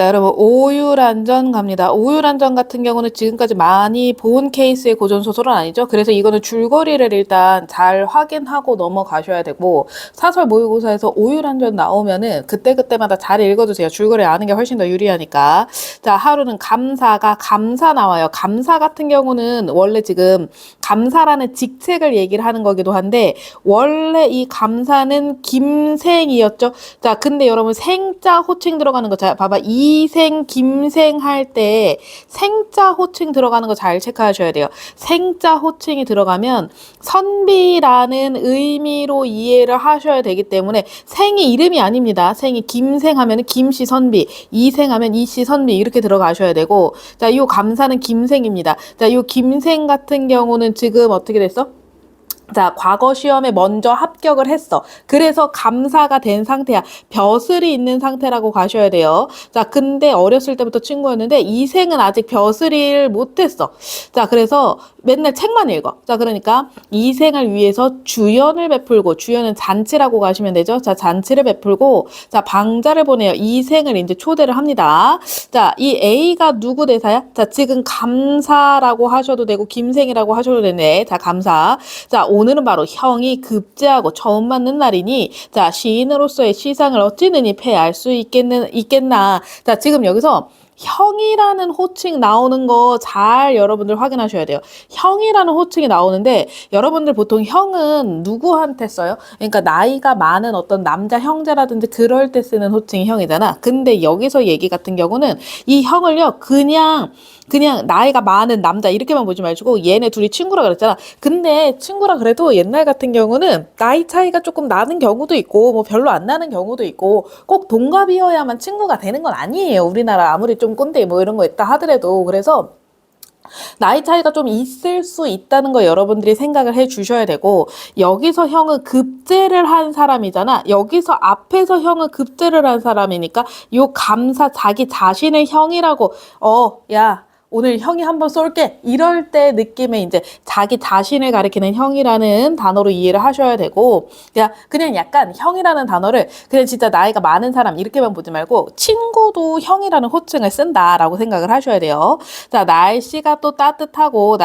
자, 여러분 오유란전 갑니다. 오유란전 같은 경우는 지금까지 많이 본 케이스의 고전소설은 아니죠. 그래서 이거는 줄거리를 일단 잘 확인하고 넘어가셔야 되고, 사설 모의고사에서 오유란전 나오면은 그때그때마다 잘 읽어주세요. 줄거리 아는 게 훨씬 더 유리하니까. 자, 하루는 감사가 감사 나와요. 감사 같은 경우는 원래 지금 감사라는 직책을 얘기를 하는 거기도 한데, 원래 이 감사는 김생이었죠. 자, 근데 여러분 생자 호칭 들어가는 거 자, 봐봐. 이생, 김생 할 때 생자 호칭 들어가는 거 잘 체크하셔야 돼요. 생자 호칭이 들어가면 선비라는 의미로 이해를 하셔야 되기 때문에, 생이 이름이 아닙니다. 생이 김생 하면 김씨 선비, 이생 하면 이씨 선비 이렇게 들어가셔야 되고, 자, 요 감사는 김생입니다. 자, 요 김생 같은 경우는 지금 어떻게 됐어? 자, 과거 시험에 먼저 합격을 했어. 그래서 감사가 된 상태야. 벼슬이 있는 상태라고 가셔야 돼요. 자, 근데 어렸을 때부터 친구였는데 이생은 아직 벼슬을 못했어. 자, 그래서 맨날 책만 읽어. 자, 그러니까 이생을 위해서 주연을 베풀고, 주연은 잔치라고 가시면 되죠. 자, 잔치를 베풀고, 자, 방자를 보내요. 이생을 이제 초대를 합니다. 자, 이 A가 누구 대사야? 자, 지금 감사라고 하셔도 되고 김생이라고 하셔도 되네. 자, 감사. 자, 오늘은 바로 형이 급제하고 처음 맞는 날이니, 자, 시인으로서의 시상을 어찌 능히 패할 수 있겠나. 자, 지금 여기서 형이라는 호칭 나오는 거 잘 여러분들 확인하셔야 돼요. 형이라는 호칭이 나오는데, 여러분들 보통 형은 누구한테 써요? 그러니까 나이가 많은 어떤 남자 형제라든지 그럴 때 쓰는 호칭이 형이잖아. 근데 여기서 얘기 같은 경우는 이 형을요, 그냥 나이가 많은 남자 이렇게만 보지 마시고, 얘네 둘이 친구라 그랬잖아. 근데 친구라 그래도 옛날 같은 경우는 나이 차이가 조금 나는 경우도 있고, 뭐 별로 안 나는 경우도 있고, 꼭 동갑이어야만 친구가 되는 건 아니에요. 우리나라 아무리 좀 꼰대 뭐 이런 거 있다 하더라도. 그래서 나이 차이가 좀 있을 수 있다는 거 여러분들이 생각을 해 주셔야 되고, 여기서 형은 급제를 한 사람이잖아. 여기서 앞에서 형은 급제를 한 사람이니까 요 감사, 자기 자신을 형이라고, 야, 오늘 형이 한번 쏠게, 이럴 때 느낌에 이제 자기 자신을 가리키는 형이라는 단어로 이해를 하셔야 되고, 그냥 약간 형이라는 단어를 그냥 진짜 나이가 많은 사람 이렇게만 보지 말고, 친구도 형이라는 호칭을 쓴다라고 생각을 하셔야 돼요. 자, 날씨가 따뜻하고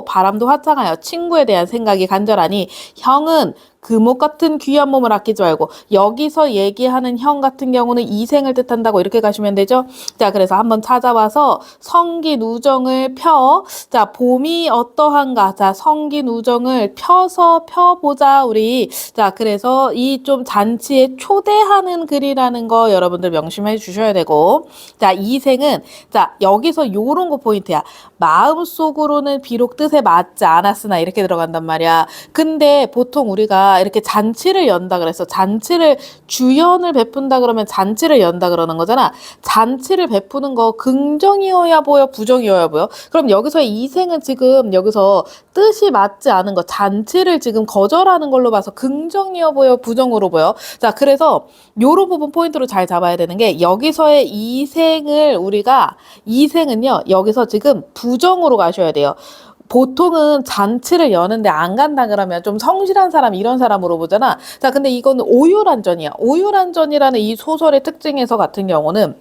바람도 화창하여 친구에 대한 생각이 간절하니, 형은 금옥 같은 귀한 몸을 아끼지 말고, 여기서 얘기하는 형 같은 경우는 이생을 뜻한다고 이렇게 가시면 되죠. 자, 그래서 한번 찾아와서 성기누정을 펴. 자, 봄이 어떠한가. 자, 성기누정을 펴보자 우리. 자, 그래서 이 좀 잔치에 초대하는 글이라는 거 여러분들 명심해 주셔야 되고, 자, 이생은, 자, 여기서 요런 거 포인트야. 마음속으로는 비록 뜻에 맞지 않았으나 이렇게 들어간단 말이야. 근데 보통 우리가 이렇게 잔치를 연다 그랬어. 잔치를, 주연을 베푼다 그러면 잔치를 연다 그러는 거잖아. 잔치를 베푸는 거 긍정이어야 보여, 부정이어야 보여? 그럼 여기서 이생은 지금 여기서 뜻이 맞지 않은 거, 잔치를 지금 거절하는 걸로 봐서 긍정이어 보여, 부정으로 보여? 자, 그래서 요런 부분 포인트로 잘 잡아야 되는 게, 여기서의 이생은요, 여기서 지금 부정으로 가셔야 돼요. 보통은 잔치를 여는데 안 간다 그러면 좀 성실한 사람, 이런 사람으로 보잖아. 자, 근데 이거는 오유란전이야. 오유란전이라는 이 소설의 특징에서 같은 경우는,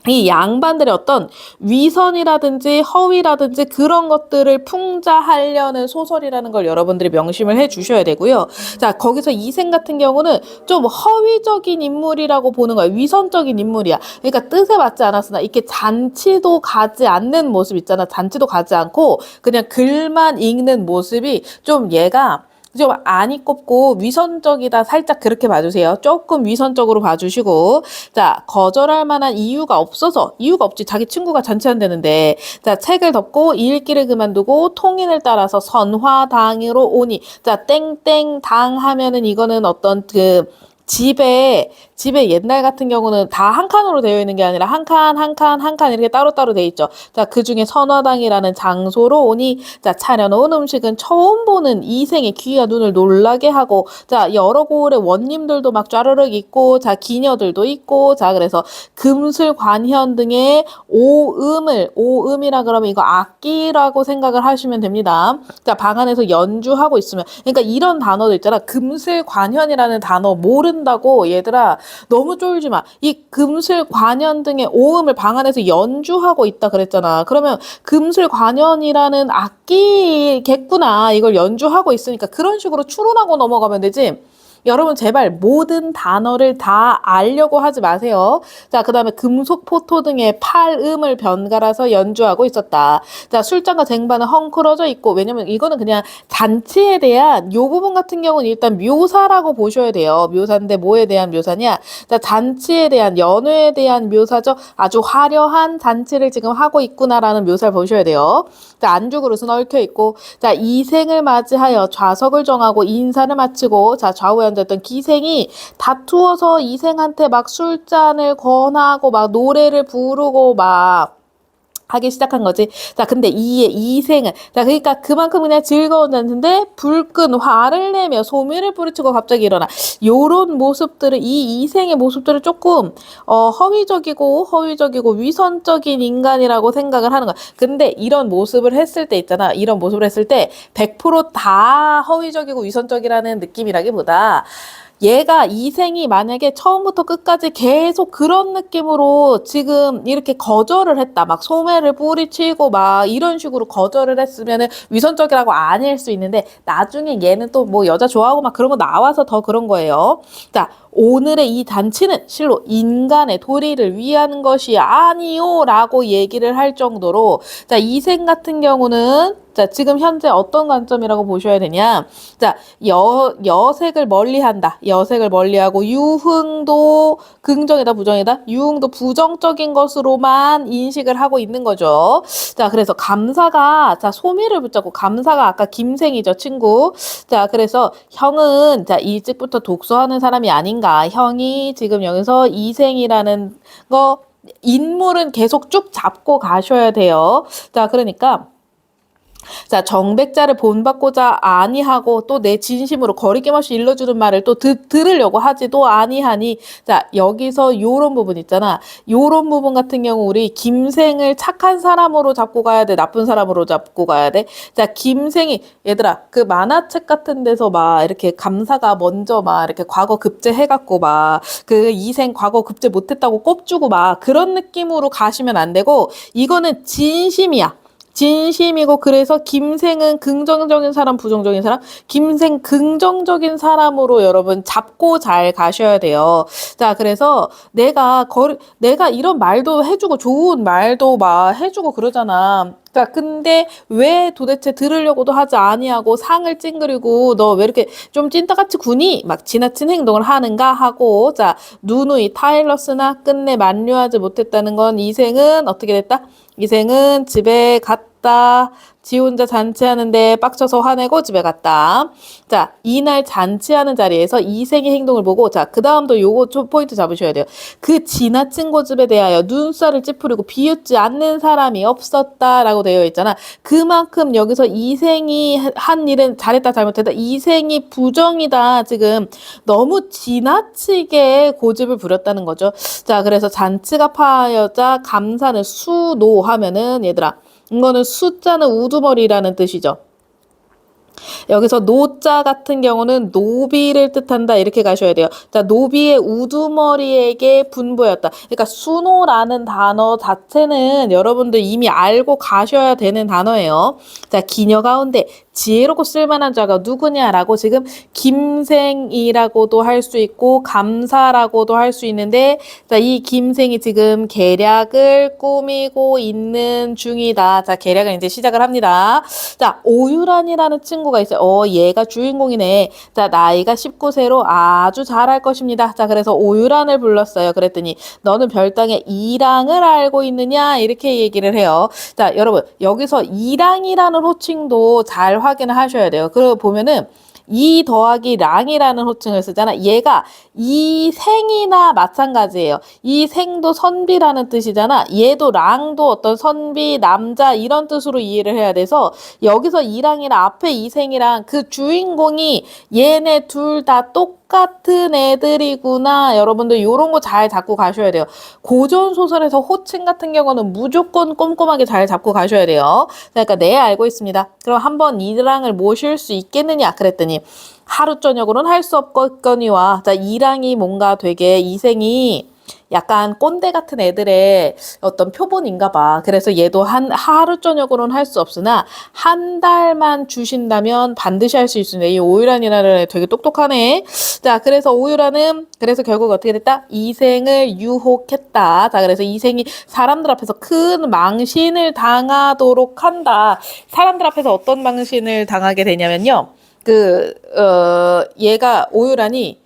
이 양반들의 어떤 위선이라든지 허위라든지 그런 것들을 풍자하려는 소설이라는 걸 여러분들이 명심을 해 주셔야 되고요. 자, 거기서 이생 같은 경우는 좀 허위적인 인물이라고 보는 거야. 위선적인 인물이야. 그러니까 뜻에 맞지 않았으나 이렇게 잔치도 가지 않는 모습 있잖아. 잔치도 가지 않고 그냥 글만 읽는 모습이 좀, 얘가 좀 안이 꼽고 위선적이다, 살짝 그렇게 봐주세요. 조금 위선적으로 봐주시고, 자, 거절할 만한 이유가 없지. 자기 친구가 잔치한다는데. 자, 책을 덮고 읽기를 그만두고 통인을 따라서 선화당으로 오니. 자, 땡땡당 하면은 이거는 어떤 집에 옛날 같은 경우는 다 한 칸으로 되어 있는 게 아니라 한 칸 이렇게 따로따로 되어 있죠. 자, 그 중에 선화당이라는 장소로 오니, 자, 차려놓은 음식은 처음 보는 이생의 귀와 눈을 놀라게 하고, 자, 여러 고을의 원님들도 막 쫘르륵 있고, 자, 기녀들도 있고, 자, 그래서 금술 관현 등의 오음이라 그러면 이거 악기라고 생각을 하시면 됩니다. 자, 방 안에서 연주하고 있으면, 그러니까 이런 단어도 있잖아. 금술 관현이라는 단어 모른다 쫄는다고 얘들아 너무 쫄지 마. 이 금술 관연 등의 오음을 방 안에서 연주하고 있다 그랬잖아. 그러면 금술 관연이라는 악기겠구나. 이걸 연주하고 있으니까 그런 식으로 추론하고 넘어가면 되지. 여러분 제발 모든 단어를 다 알려고 하지 마세요. 자, 그 다음에 금속 포토 등의 팔음을 번갈아서 연주하고 있었다. 자, 술잔과 쟁반은 헝클어져 있고, 왜냐면 이거는 그냥 잔치에 대한 요 부분 같은 경우는 일단 묘사라고 보셔야 돼요. 묘사인데 뭐에 대한 묘사냐? 자, 잔치에 대한 연회에 대한 묘사죠. 아주 화려한 잔치를 지금 하고 있구나라는 묘사를 보셔야 돼요. 자, 안주 그릇은 얽혀 있고, 자, 이생을 맞이하여 좌석을 정하고 인사를 마치고, 자, 좌우에 앉았던 기생이 다투어서 이생한테 막 술잔을 권하고 막 노래를 부르고 막 하기 시작한 거지. 자, 근데 이생은, 자, 그러니까 그만큼 그냥 즐거운 잔치인데 불끈 화를 내며 소미를 뿌리치고 갑자기 일어나. 요런 모습들을, 이 이생의 모습들을 조금, 허위적이고 위선적인 인간이라고 생각을 하는 거야. 근데 이런 모습을 했을 때 있잖아. 이런 모습을 했을 때 100%다 허위적이고 위선적이라는 느낌이라기보다 얘가 이생이 만약에 처음부터 끝까지 계속 그런 느낌으로 지금 이렇게 거절을 했다. 막 소매를 뿌리치고 막 이런 식으로 거절을 했으면은 위선적이라고 아닐 수 있는데 나중에 얘는 또 뭐 여자 좋아하고 막 그런 거 나와서 더 그런 거예요. 자, 오늘의 이 잔치는 실로 인간의 도리를 위한 것이 아니요 라고 얘기를 할 정도로 자, 이생 같은 경우는 자, 지금 현재 어떤 관점이라고 보셔야 되냐? 자, 여색을 멀리한다. 여색을 멀리하고 유흥도 긍정이다, 부정이다? 유흥도 부정적인 것으로만 인식을 하고 있는 거죠. 자, 그래서 감사가 자, 소미를 붙잡고 감사가 아까 김생이죠, 친구. 자, 그래서 형은 자, 일찍부터 독서하는 사람이 아닌가? 형이 지금 여기서 이생이라는 거 인물은 계속 쭉 잡고 가셔야 돼요. 자, 그러니까 자, 정백자를 본받고자 아니하고 또 내 진심으로 거리낌 없이 일러주는 말을 또 들으려고 하지도 아니하니 자, 여기서 요런 부분 있잖아. 요런 부분 같은 경우 우리 김생을 착한 사람으로 잡고 가야 돼? 나쁜 사람으로 잡고 가야 돼? 자, 김생이 얘들아 그 만화책 같은 데서 막 이렇게 감사가 먼저 막 이렇게 과거 급제 해갖고 막 그 이생 과거 급제 못했다고 꼽주고 막 그런 느낌으로 가시면 안 되고 이거는 진심이야. 진심이고 그래서 김생은 긍정적인 사람, 부정적인 사람, 김생 긍정적인 사람으로 여러분 잡고 잘 가셔야 돼요. 자, 그래서 내가 이런 말도 해주고 좋은 말도 막 해주고 그러잖아. 자, 근데 왜 도대체 들으려고도 하지 아니하고 상을 찡그리고 너 왜 이렇게 좀 찐따같이 구니? 막 지나친 행동을 하는가 하고 자, 누누이 타일러스나 끝내 만류하지 못했다는 건 이생은 어떻게 됐다? 이생은 집에 갔다. 지 혼자 잔치하는데 빡쳐서 화내고 집에 갔다. 자, 이날 잔치하는 자리에서 이생의 행동을 보고 자, 그 다음도 요거 좀 포인트 잡으셔야 돼요. 그 지나친 고집에 대하여 눈살을 찌푸리고 비웃지 않는 사람이 없었다라고 되어 있잖아. 그만큼 여기서 이생이 한 일은 잘했다 잘못했다. 이생이 부정이다. 지금 너무 지나치게 고집을 부렸다는 거죠. 자, 그래서 잔치가 파여자 감사는 수노하면은 얘들아 이거는 숫자는 우두머리라는 뜻이죠. 여기서 노자 같은 경우는 노비를 뜻한다 이렇게 가셔야 돼요. 자, 노비의 우두머리에게 분부였다. 그러니까 수노라는 단어 자체는 여러분들 이미 알고 가셔야 되는 단어예요. 자, 기녀 가운데 지혜롭고 쓸만한 자가 누구냐라고 지금 김생이라고도 할 수 있고 감사라고도 할 수 있는데 자, 이 김생이 지금 계략을 꾸미고 있는 중이다. 자, 계략을 이제 시작을 합니다. 자, 오유란이라는 친구가 있어요. 얘가 주인공이네. 자, 나이가 19세로 아주 잘할 것입니다. 자, 그래서 오유란을 불렀어요. 그랬더니 너는 별당의 이랑을 알고 있느냐? 이렇게 얘기를 해요. 자, 여러분 여기서 이랑이라는 호칭도 잘 확인을 하셔야 돼요. 그리고 보면은 이 더하기 랑이라는 호칭을 쓰잖아. 얘가 이 생이나 마찬가지예요. 이 생도 선비라는 뜻이잖아. 얘도 랑도 어떤 선비, 남자 이런 뜻으로 이해를 해야 돼서 여기서 이랑이랑 앞에 이생이랑 그 주인공이 얘네 둘 다 똑같은 똑같은 애들이구나. 여러분들 요런 거 잘 잡고 가셔야 돼요. 고전 소설에서 호칭 같은 경우는 무조건 꼼꼼하게 잘 잡고 가셔야 돼요. 그러니까 네, 알고 있습니다. 그럼 한번 이랑을 모실 수 있겠느냐 그랬더니 하루 저녁으로는 할 수 없겠거니와. 자, 이랑이 뭔가 되게 이생이 약간 꼰대 같은 애들의 어떤 표본인가 봐. 그래서 얘도 하루 저녁으로는 할 수 없으나 한 달만 주신다면 반드시 할 수 있습니다. 이 오유란이라는 애 되게 똑똑하네. 자, 그래서 오유란은 그래서 결국 어떻게 됐다? 이생을 유혹했다. 자, 그래서 이생이 사람들 앞에서 큰 망신을 당하도록 한다. 사람들 앞에서 어떤 망신을 당하게 되냐면요. 얘가 오유란이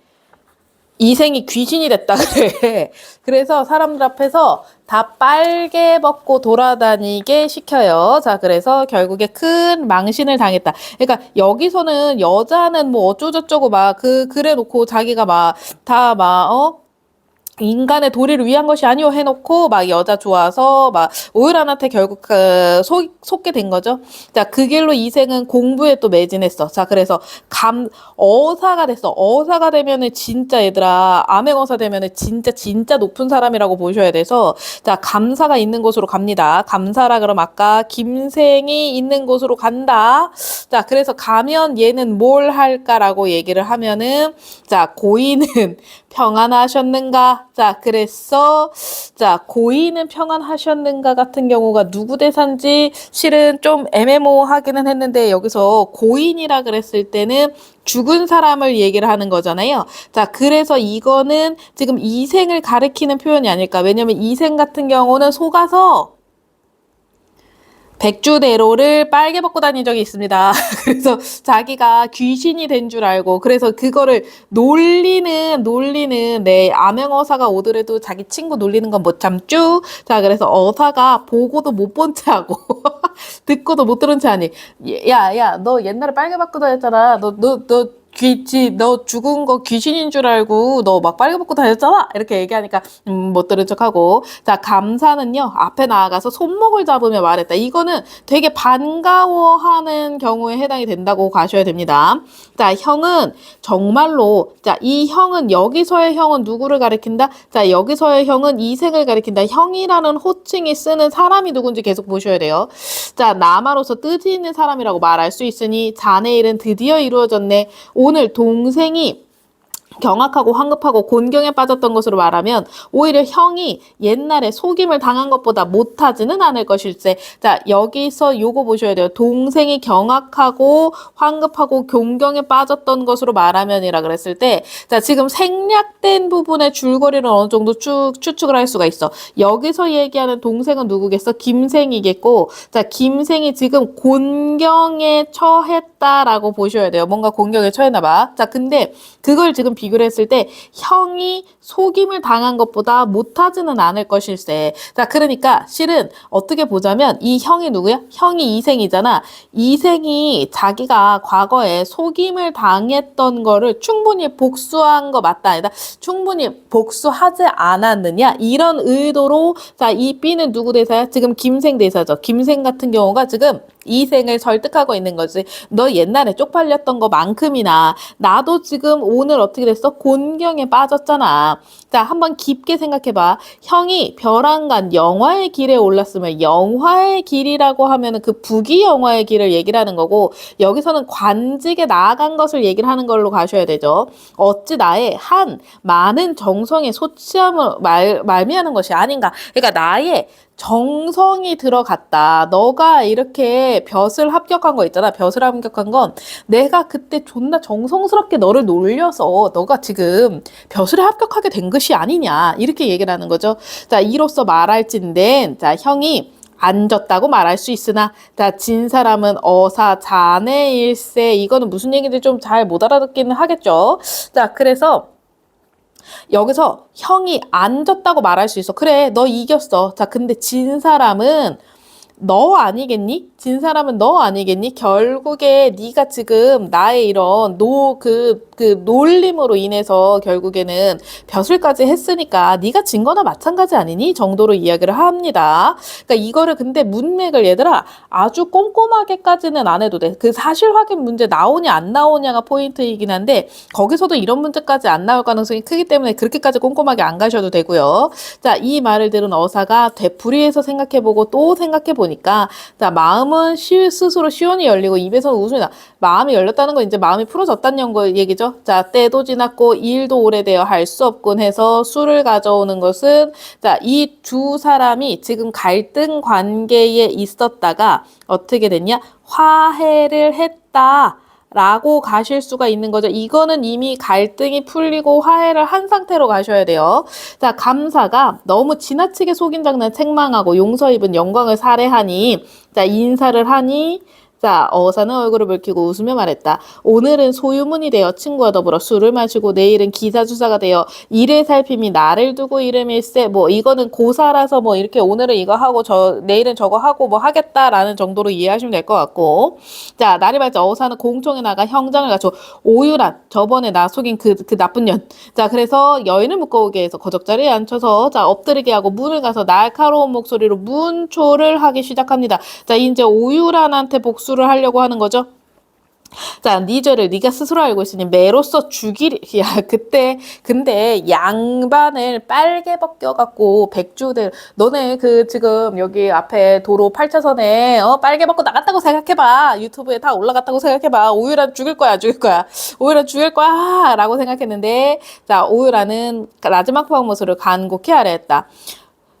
이생이 귀신이 됐다 그래. 그래서 사람들 앞에서 다 빨개 벗고 돌아다니게 시켜요. 자, 그래서 결국에 큰 망신을 당했다. 그러니까 여기서는 여자는 뭐 어쩌고저쩌고 그래 놓고 자기가 인간의 도리를 위한 것이 아니오 해놓고 막 여자 좋아서 막 오유란한테 결국 속게 된 거죠. 자, 그 길로 이생은 공부에 또 매진했어. 자, 그래서 어사가 됐어. 어사가 되면은 진짜 얘들아 암행어사 되면은 진짜 높은 사람이라고 보셔야 돼서 자, 감사가 있는 곳으로 갑니다. 감사라 그럼 아까 김생이 있는 곳으로 간다. 자, 그래서 가면 얘는 뭘 할까라고 얘기를 하면은 자, 고인은 평안하셨는가? 자, 그래서 자, 고인은 평안하셨는가 같은 경우가 누구 대사인지 실은 좀 애매모호하기는 했는데 여기서 고인이라 그랬을 때는 죽은 사람을 얘기를 하는 거잖아요. 자, 그래서 이거는 지금 이생을 가리키는 표현이 아닐까. 왜냐면 이생 같은 경우는 속아서 백주대로를 빨개 벗고 다닌 적이 있습니다. 그래서 자기가 귀신이 된 줄 알고 그래서 그거를 놀리는 암행어사가 오더라도 자기 친구 놀리는 건 못 참죠. 자, 그래서 어사가 보고도 못 본 채 하고 듣고도 못 들은 채 하니 야, 너 옛날에 빨개 벗고 다녔잖아. 너 죽은 거 귀신인 줄 알고 너 막 빨개 벗고 다녔잖아 이렇게 얘기하니까 못 들은 척하고. 자, 감사는요 앞에 나아가서 손목을 잡으며 말했다. 이거는 되게 반가워하는 경우에 해당이 된다고 가셔야 됩니다. 자, 형은 정말로 이 형은 여기서의 형은 누구를 가리킨다? 자, 여기서의 형은 이생을 가리킨다. 형이라는 호칭이 쓰는 사람이 누군지 계속 보셔야 돼요. 자, 남아로서 뜻이 있는 사람이라고 말할 수 있으니 자네 일은 드디어 이루어졌네. 오늘 동생이 경악하고 황급하고 곤경에 빠졌던 것으로 말하면 오히려 형이 옛날에 속임을 당한 것보다 못하지는 않을 것일세. 자, 여기서 요거 보셔야 돼요. 동생이 경악하고 황급하고 곤경에 빠졌던 것으로 말하면이라 그랬을 때 자, 지금 생략된 부분의 줄거리를 어느 정도 추측을 할 수가 있어. 여기서 얘기하는 동생은 누구겠어? 김생이겠고 자, 김생이 지금 곤경에 처했다라고 보셔야 돼요. 뭔가 곤경에 처했나 봐. 자, 근데 그걸 지금 비교를 했을 때 형이 속임을 당한 것보다 못하지는 않을 것일세. 자, 그러니까 실은 어떻게 보자면 이 형이 누구야? 형이 이생이잖아. 이생이 자기가 과거에 속임을 당했던 거를 충분히 복수한 거 맞다 아니다. 충분히 복수하지 않았느냐 이런 의도로 자, 이 B는 누구 대사야? 지금 김생 대사죠. 김생 같은 경우가 지금 이생을 설득하고 있는 거지. 너 옛날에 쪽팔렸던 거만큼이나 나도 지금 오늘 어떻게 됐어? 곤경에 빠졌잖아. 자, 한번 깊게 생각해봐. 형이 벼랑간 영화의 길에 올랐으면 영화의 길이라고 하면은 그 북이 영화의 길을 얘기를 하는 거고 여기서는 관직에 나아간 것을 얘기를 하는 걸로 가셔야 되죠. 어찌 나의 한 많은 정성의 소치함을 말미하는 것이 아닌가. 그러니까 나의 정성이 들어갔다. 너가 이렇게 벼슬 합격한 거 있잖아. 벼슬 합격한 건 내가 그때 존나 정성스럽게 너를 놀려서 너가 지금 벼슬에 합격하게 된 것이 아니냐. 이렇게 얘기를 하는 거죠. 자, 이로써 말할진된 자, 형이 안 졌다고 말할 수 있으나 자, 진 사람은 어사 자네일세. 이거는 무슨 얘기인지 좀 잘 못 알아듣기는 하겠죠. 자, 그래서 여기서 형이 안 졌다고 말할 수 있어. 그래, 너 이겼어. 자, 근데 진 사람은 너 아니겠니? 진 사람은 너 아니겠니? 결국에 네가 지금 나의 이런 그 놀림으로 인해서 결국에는 벼슬까지 했으니까 네가 진 거나 마찬가지 아니니? 정도로 이야기를 합니다. 그러니까 이거를 근데 문맥을 얘들아 아주 꼼꼼하게까지는 안 해도 돼. 그 사실 확인 문제 나오냐 안 나오냐가 포인트이긴 한데 거기서도 이런 문제까지 안 나올 가능성이 크기 때문에 그렇게까지 꼼꼼하게 안 가셔도 되고요. 자, 이 말을 들은 어사가 되풀이해서 생각해보고 또 생각해보니까 자, 마음은 스스로 시원히 열리고 입에서는 웃음이 나. 마음이 열렸다는 건 이제 마음이 풀어졌다는 얘기죠. 자, 때도 지났고 일도 오래되어 할 수 없군 해서 술을 가져오는 것은 자, 이 두 사람이 지금 갈등 관계에 있었다가 어떻게 됐냐? 화해를 했다. 라고 가실 수가 있는 거죠. 이거는 이미 갈등이 풀리고 화해를 한 상태로 가셔야 돼요. 자, 감사가 너무 지나치게 속인 장난 책망하고 용서 입은 영광을 살해하니 자, 인사를 하니 자, 어사는 얼굴을 붉히고 웃으며 말했다. 오늘은 소유문이 되어 친구와 더불어 술을 마시고 내일은 기사주사가 되어 일을 살핌이 나를 두고 이름일세. 뭐 이거는 고사라서 뭐 이렇게 오늘은 이거 하고 내일은 저거 하고 뭐 하겠다라는 정도로 이해하시면 될 것 같고. 자, 날이 밝자 어사는 공청에 나가 형장을 갖추고 오유란 저번에 나 속인 그 나쁜 년. 자, 그래서 여인을 묶어오게 해서 거적자리에 앉혀서 자, 엎드리게 하고 문을 가서 날카로운 목소리로 문초를 하기 시작합니다. 자, 이제 오유란한테 복수를 하려고 하는 거죠. 자, 네 죄를 네가 스스로 알고 있으니 매로써 죽이리. 야, 그때 근데 양반을 빨개 벗겨갖고 백주들 너네 그 지금 여기 앞에 도로 8차선에 빨개 벗고 나갔다고 생각해봐. 유튜브에 다 올라갔다고 생각해봐. 오유란 죽일 거야, 죽일 거야. 오유란 죽일 거야 라고 생각했는데 자, 오유란은 마지막 방모술을 간곡히 아래했다.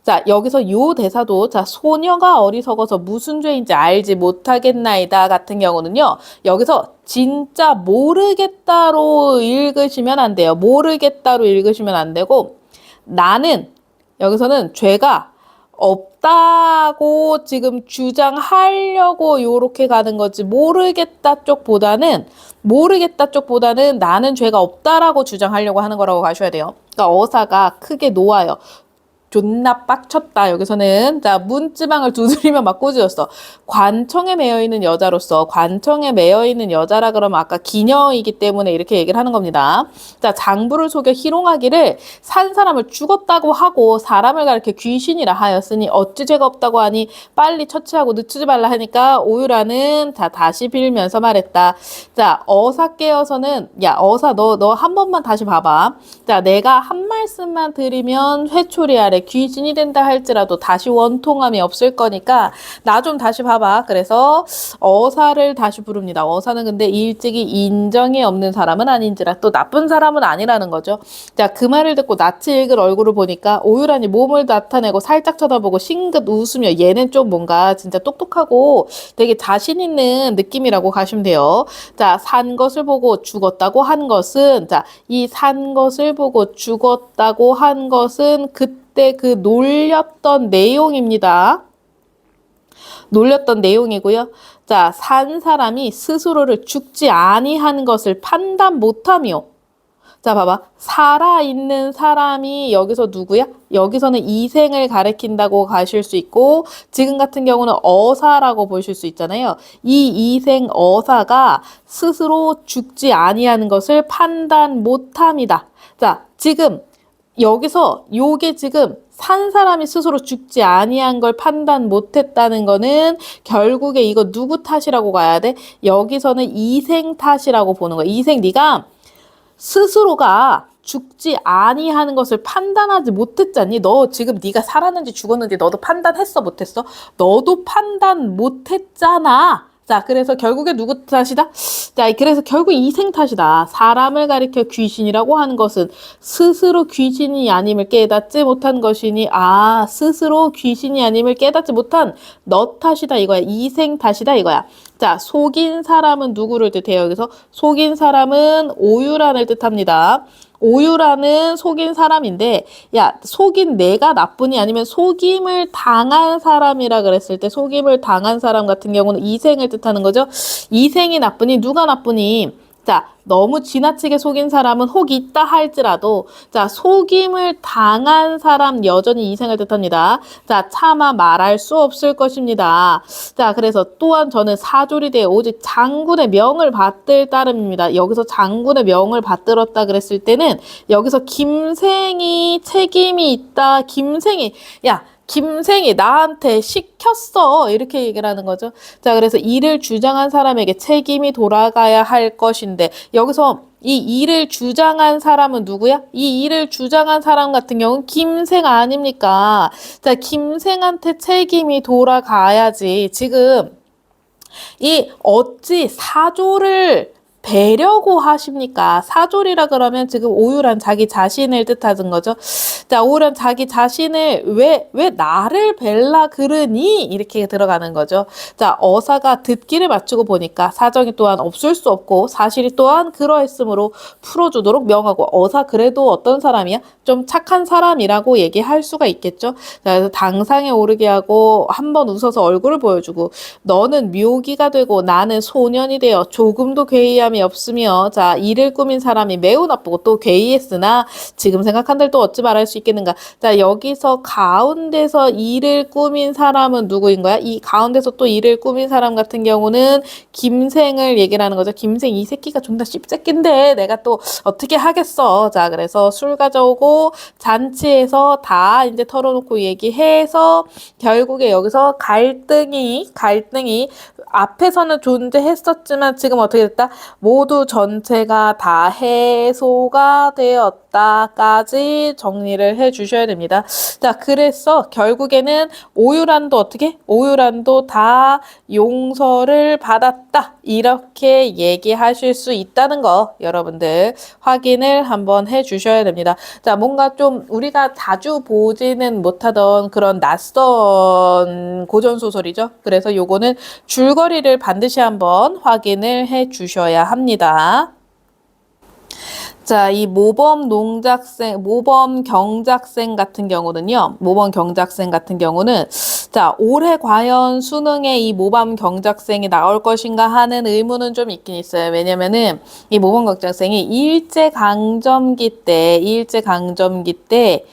자, 여기서 요 대사도 자, 소녀가 어리석어서 무슨 죄인지 알지 못하겠나이다 같은 경우는요. 여기서 진짜 모르겠다로 읽으시면 안 돼요. 모르겠다로 읽으시면 안 되고 나는 여기서는 죄가 없다고 지금 주장하려고 요렇게 가는 거지 모르겠다 쪽보다는 나는 죄가 없다라고 주장하려고 하는 거라고 가셔야 돼요. 그러니까 어사가 크게 놓아요. 존나 빡쳤다. 여기서는 자, 문지방을 두드리며 막 꼬집었어. 관청에 매여 있는 여자로서 관청에 매여 있는 여자라 그러면 아까 기녀이기 때문에 이렇게 얘기를 하는 겁니다. 자, 장부를 속여 희롱하기를 산 사람을 죽었다고 하고 사람을 가리켜 귀신이라 하였으니 어찌 죄가 없다고 하니 빨리 처치하고 늦추지 말라 하니까 오유라는 자, 다시 빌면서 말했다. 자, 어사 깨어서는 야, 어사 너 한 번만 다시 봐봐. 자, 내가 한 말씀만 드리면 회초리 아래 귀신이 된다 할지라도 다시 원통함이 없을 거니까 나 좀 다시 봐봐. 그래서 어사를 다시 부릅니다. 어사는 근데 일찍이 인정이 없는 사람은 아닌지라 또 나쁜 사람은 아니라는 거죠. 자, 그 말을 듣고 낯이 익은 얼굴을 보니까 오유란이 몸을 나타내고 살짝 쳐다보고 싱긋 웃으며 얘는 좀 뭔가 진짜 똑똑하고 되게 자신 있는 느낌이라고 가시면 돼요. 자, 산 것을 보고 죽었다고 한 것은 자, 이 산 것을 보고 죽었다고 한 것은 그때 그 놀렸던 내용입니다. 놀렸던 내용이고요. 자, 산 사람이 스스로를 죽지 아니한 것을 판단 못하며 자, 봐봐. 살아있는 사람이 여기서 누구야? 여기서는 이생을 가리킨다고 가실 수 있고 지금 같은 경우는 어사라고 보실 수 있잖아요. 이 이생 어사가 스스로 죽지 아니하는 것을 판단 못합니다. 자, 지금 여기서 요게 지금 산 사람이 스스로 죽지 아니한 걸 판단 못했다는 거는 결국에 이거 누구 탓이라고 가야 돼? 여기서는 이생 탓이라고 보는 거야. 이생 네가 스스로가 죽지 아니하는 것을 판단하지 못했잖니? 너 지금 네가 살았는지 죽었는지 너도 판단했어 못했어? 너도 판단 못했잖아. 자, 그래서 결국에 누구 탓이다? 자, 그래서 결국 이생 탓이다. 사람을 가리켜 귀신이라고 하는 것은 스스로 귀신이 아님을 깨닫지 못한 것이니 스스로 귀신이 아님을 깨닫지 못한 너 탓이다 이거야. 이생 탓이다 이거야. 자, 속인 사람은 누구를 뜻해요? 여기서 속인 사람은 오유란을 뜻합니다. 오유라는 속인 사람인데 야, 속인 내가 나쁘니 아니면 속임을 당한 사람이라 그랬을 때 속임을 당한 사람 같은 경우는 이생을 뜻하는 거죠. 이생이 나쁘니 누가 나쁘니? 자, 너무 지나치게 속인 사람은 혹 있다 할지라도 자, 속임을 당한 사람 여전히 이생을 뜻합니다. 자, 차마 말할 수 없을 것입니다. 자, 그래서 또한 저는 사졸이 되어 오직 장군의 명을 받들 따름입니다. 여기서 장군의 명을 받들었다 그랬을 때는 여기서 김생이 책임이 있다. 김생이 야 김생이 나한테 시켰어. 이렇게 얘기를 하는 거죠. 자, 그래서 이를 주장한 사람에게 책임이 돌아가야 할 것인데 여기서 이 일을 주장한 사람은 누구야? 이 일을 주장한 사람 같은 경우는 김생 아닙니까? 자, 김생한테 책임이 돌아가야지. 지금 이 어찌 사조를 배려고 하십니까? 사졸이라 그러면 지금 오유란 자기 자신을 뜻하는 거죠. 자, 오유란 자기 자신을 왜 나를 벨라 그러니? 이렇게 들어가는 거죠. 자, 어사가 듣기를 맞추고 보니까 사정이 또한 없을 수 없고 사실이 또한 그러했으므로 풀어주도록 명하고 어사 그래도 어떤 사람이야? 좀 착한 사람이라고 얘기할 수가 있겠죠. 자, 그래서 당상에 오르게 하고 한번 웃어서 얼굴을 보여주고 너는 묘기가 되고 나는 소년이 되어 조금도 괴이함이 없으며 자 이를 꾸민 사람이 매우 나쁘고 또 괴이했으나 지금 생각한들 또 어찌 말할 수 있겠는가. 자 여기서 가운데서 이를 꾸민 사람은 누구인 거야? 이 가운데서 또 이를 꾸민 사람 같은 경우는 김생을 얘기를 하는 거죠. 김생 이 새끼가 존나 씹새끼인데 내가 또 어떻게 하겠어. 자 그래서 술 가져오고 잔치에서 다 이제 털어놓고 얘기해서 결국에 여기서 갈등이 앞에서는 존재했었지만 지금 어떻게 됐다? 모두 전체가 다 해소가 되었다까지 정리를 해 주셔야 됩니다. 자, 그래서 결국에는 오유란도 어떻게? 오유란도 다 용서를 받았다. 이렇게 얘기하실 수 있다는 거 여러분들 확인을 한번 해 주셔야 됩니다. 자, 뭔가 좀 우리가 자주 보지는 못하던 그런 낯선 고전소설이죠. 그래서 요거는 줄거리를 반드시 한번 확인을 해 주셔야 합니다. 자, 이 모범 경작생 같은 경우는 자, 올해 과연 수능에 이 모범 경작생이 나올 것인가 하는 의문은 좀 있긴 있어요. 왜냐면은 이 모범 경작생이 일제강점기 때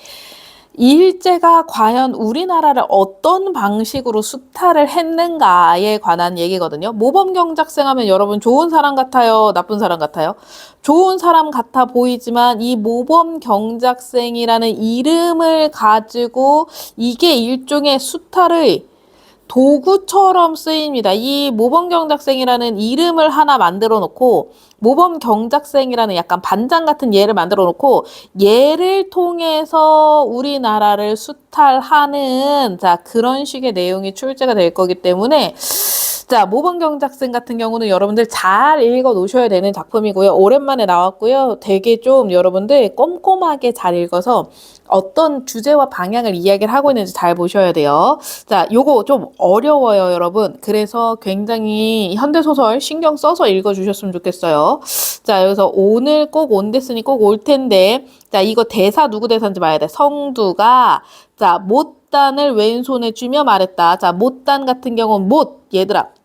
일제가 과연 우리나라를 어떤 방식으로 수탈을 했는가에 관한 얘기거든요. 모범 경작생 하면 여러분 좋은 사람 같아요? 나쁜 사람 같아요? 좋은 사람 같아 보이지만 이 모범 경작생이라는 이름을 가지고 이게 일종의 수탈의 도구처럼 쓰입니다. 이 모범경작생이라는 이름을 하나 만들어 놓고 모범경작생이라는 약간 반장 같은 예를 만들어 놓고 얘를 통해서 우리나라를 수탈하는 자 그런 식의 내용이 출제가 될 거기 때문에 자, 모범경작생 같은 경우는 여러분들 잘 읽어 놓으셔야 되는 작품이고요. 오랜만에 나왔고요. 되게 좀 여러분들 꼼꼼하게 잘 읽어서 어떤 주제와 방향을 이야기를 하고 있는지 잘 보셔야 돼요. 자, 요거 좀 어려워요, 여러분. 그래서 굉장히 현대소설 신경 써서 읽어주셨으면 좋겠어요. 자, 여기서 오늘 꼭 온댔으니 꼭 올 텐데, 자, 이거 대사 누구 대사인지 봐야 돼. 성두가, 자, 못단을 왼손에 쥐며 말했다. 자, 못단 같은 경우는 얘들아.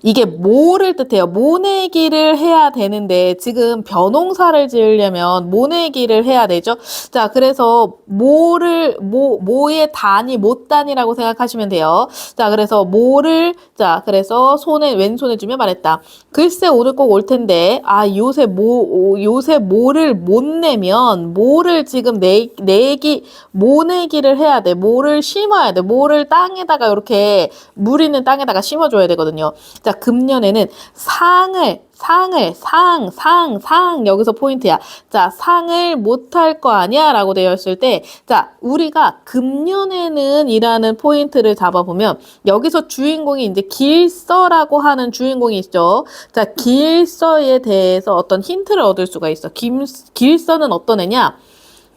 이게 뭐를 뜻해요? 모내기를 해야 되는데 지금 변홍사를 지으려면 모내기를 해야 되죠. 자, 그래서 모의 단이 못단이라고 생각하시면 돼요. 자, 그래서 그래서 왼손에 주며 말했다. 글쎄 오늘 꼭 올 텐데 요새 모를 못 내면 모를 지금 모내기를 해야 돼. 모를 심어야 돼. 모를 땅에다가 이렇게 물 있는 땅에다가 심어줘야 되거든요. 자, 금년에는 상을 여기서 포인트야. 자, 상을 못할 거 아니야 라고 되어 있을 때, 자, 우리가 금년에는 이라는 포인트를 잡아보면, 여기서 주인공이 이제 길서라고 하는 주인공이 있죠. 자, 길서에 대해서 어떤 힌트를 얻을 수가 있어. 길서는 어떤 애냐?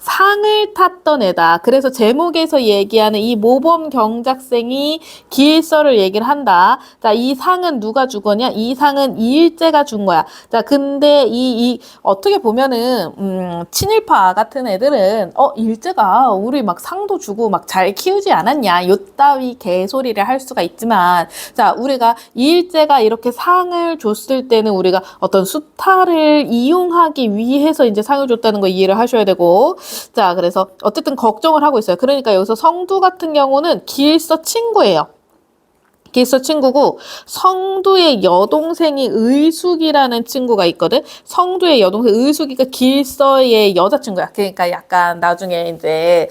상을 탔던 애다. 그래서 제목에서 얘기하는 이 모범 경작생이 기일서를 얘기를 한다. 자, 이 상은 누가 준 거냐? 이 상은 이일제가 준 거야. 자, 근데 어떻게 보면은, 친일파 같은 애들은, 일제가 우리 막 상도 주고 막 잘 키우지 않았냐? 요따위 개소리를 할 수가 있지만, 자, 우리가 이일제가 이렇게 상을 줬을 때는 우리가 어떤 수탈을 이용하기 위해서 이제 상을 줬다는 거 이해를 하셔야 되고, 자, 그래서 어쨌든 걱정을 하고 있어요. 그러니까 여기서 성두 같은 경우는 기일서 친구예요. 기일서 친구고, 성두의 여동생이 의숙이라는 친구가 있거든. 성두의 여동생 의숙이가 기일서의 여자친구야. 그러니까 약간 나중에 이제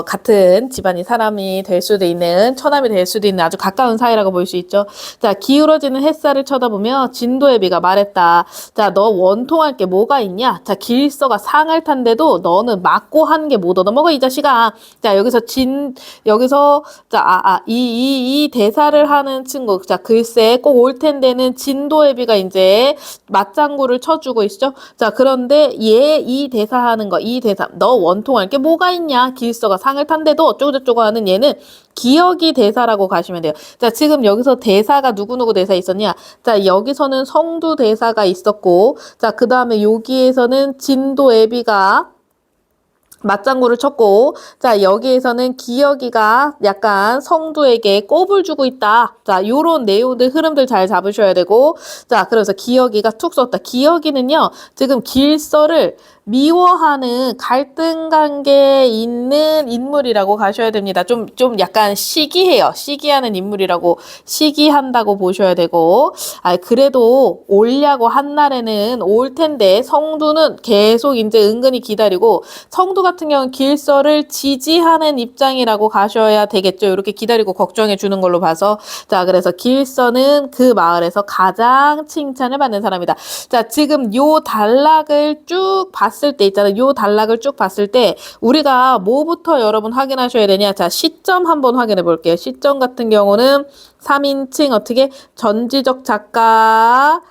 같은 집안이 사람이 될 수도 있는, 처남이 될 수도 있는 아주 가까운 사이라고 볼 수 있죠. 자, 기울어지는 햇살을 쳐다보며 진도애비가 말했다. 자, 너 원통할 게 뭐가 있냐? 자, 기일서가 상을 탄데도 너는 맞고 한 게 못 얻어먹어, 이 자식아. 자, 여기서 자, 이 대사를 하는 친구. 자, 글쎄 꼭 올 텐데는 진도애비가 이제 맞장구를 쳐주고 있죠. 자, 그런데 이 대사 하는 거, 이 대사, 너 원통할 게 뭐가 있냐? 기일서가 상을 탄데도 어쩌고저쩌고 하는 얘는 기억이 대사라고 가시면 돼요. 자, 지금 여기서 대사가 누구누구 대사 있었냐? 자, 여기서는 성두 대사가 있었고, 자, 그 다음에 여기에서는 진도애비가 맞장구를 쳤고, 자, 여기에서는 기혁이가 약간 성두에게 꼽을 주고 있다. 자, 요런 내용들, 흐름들 잘 잡으셔야 되고, 자, 그래서 기혁이가 툭 썼다. 기혁이는요, 지금 길서를 미워하는 갈등 관계에 있는 인물이라고 가셔야 됩니다. 좀 약간 시기해요. 시기하는 인물이라고, 시기한다고 보셔야 되고, 그래도 오려고 한 날에는 올 텐데, 성두는 계속 이제 은근히 기다리고, 성두 같은 경우는 길서를 지지하는 입장이라고 가셔야 되겠죠. 이렇게 기다리고 걱정해 주는 걸로 봐서. 자, 그래서 길서는 그 마을에서 가장 칭찬을 받는 사람이다. 자, 지금 요 단락을 쭉 봤을 때 있잖아요. 요 단락을 쭉 봤을 때 우리가 뭐부터 여러분 확인하셔야 되냐? 자, 시점 한번 확인해 볼게요. 시점 같은 경우는 3인칭 어떻게 전지적 작가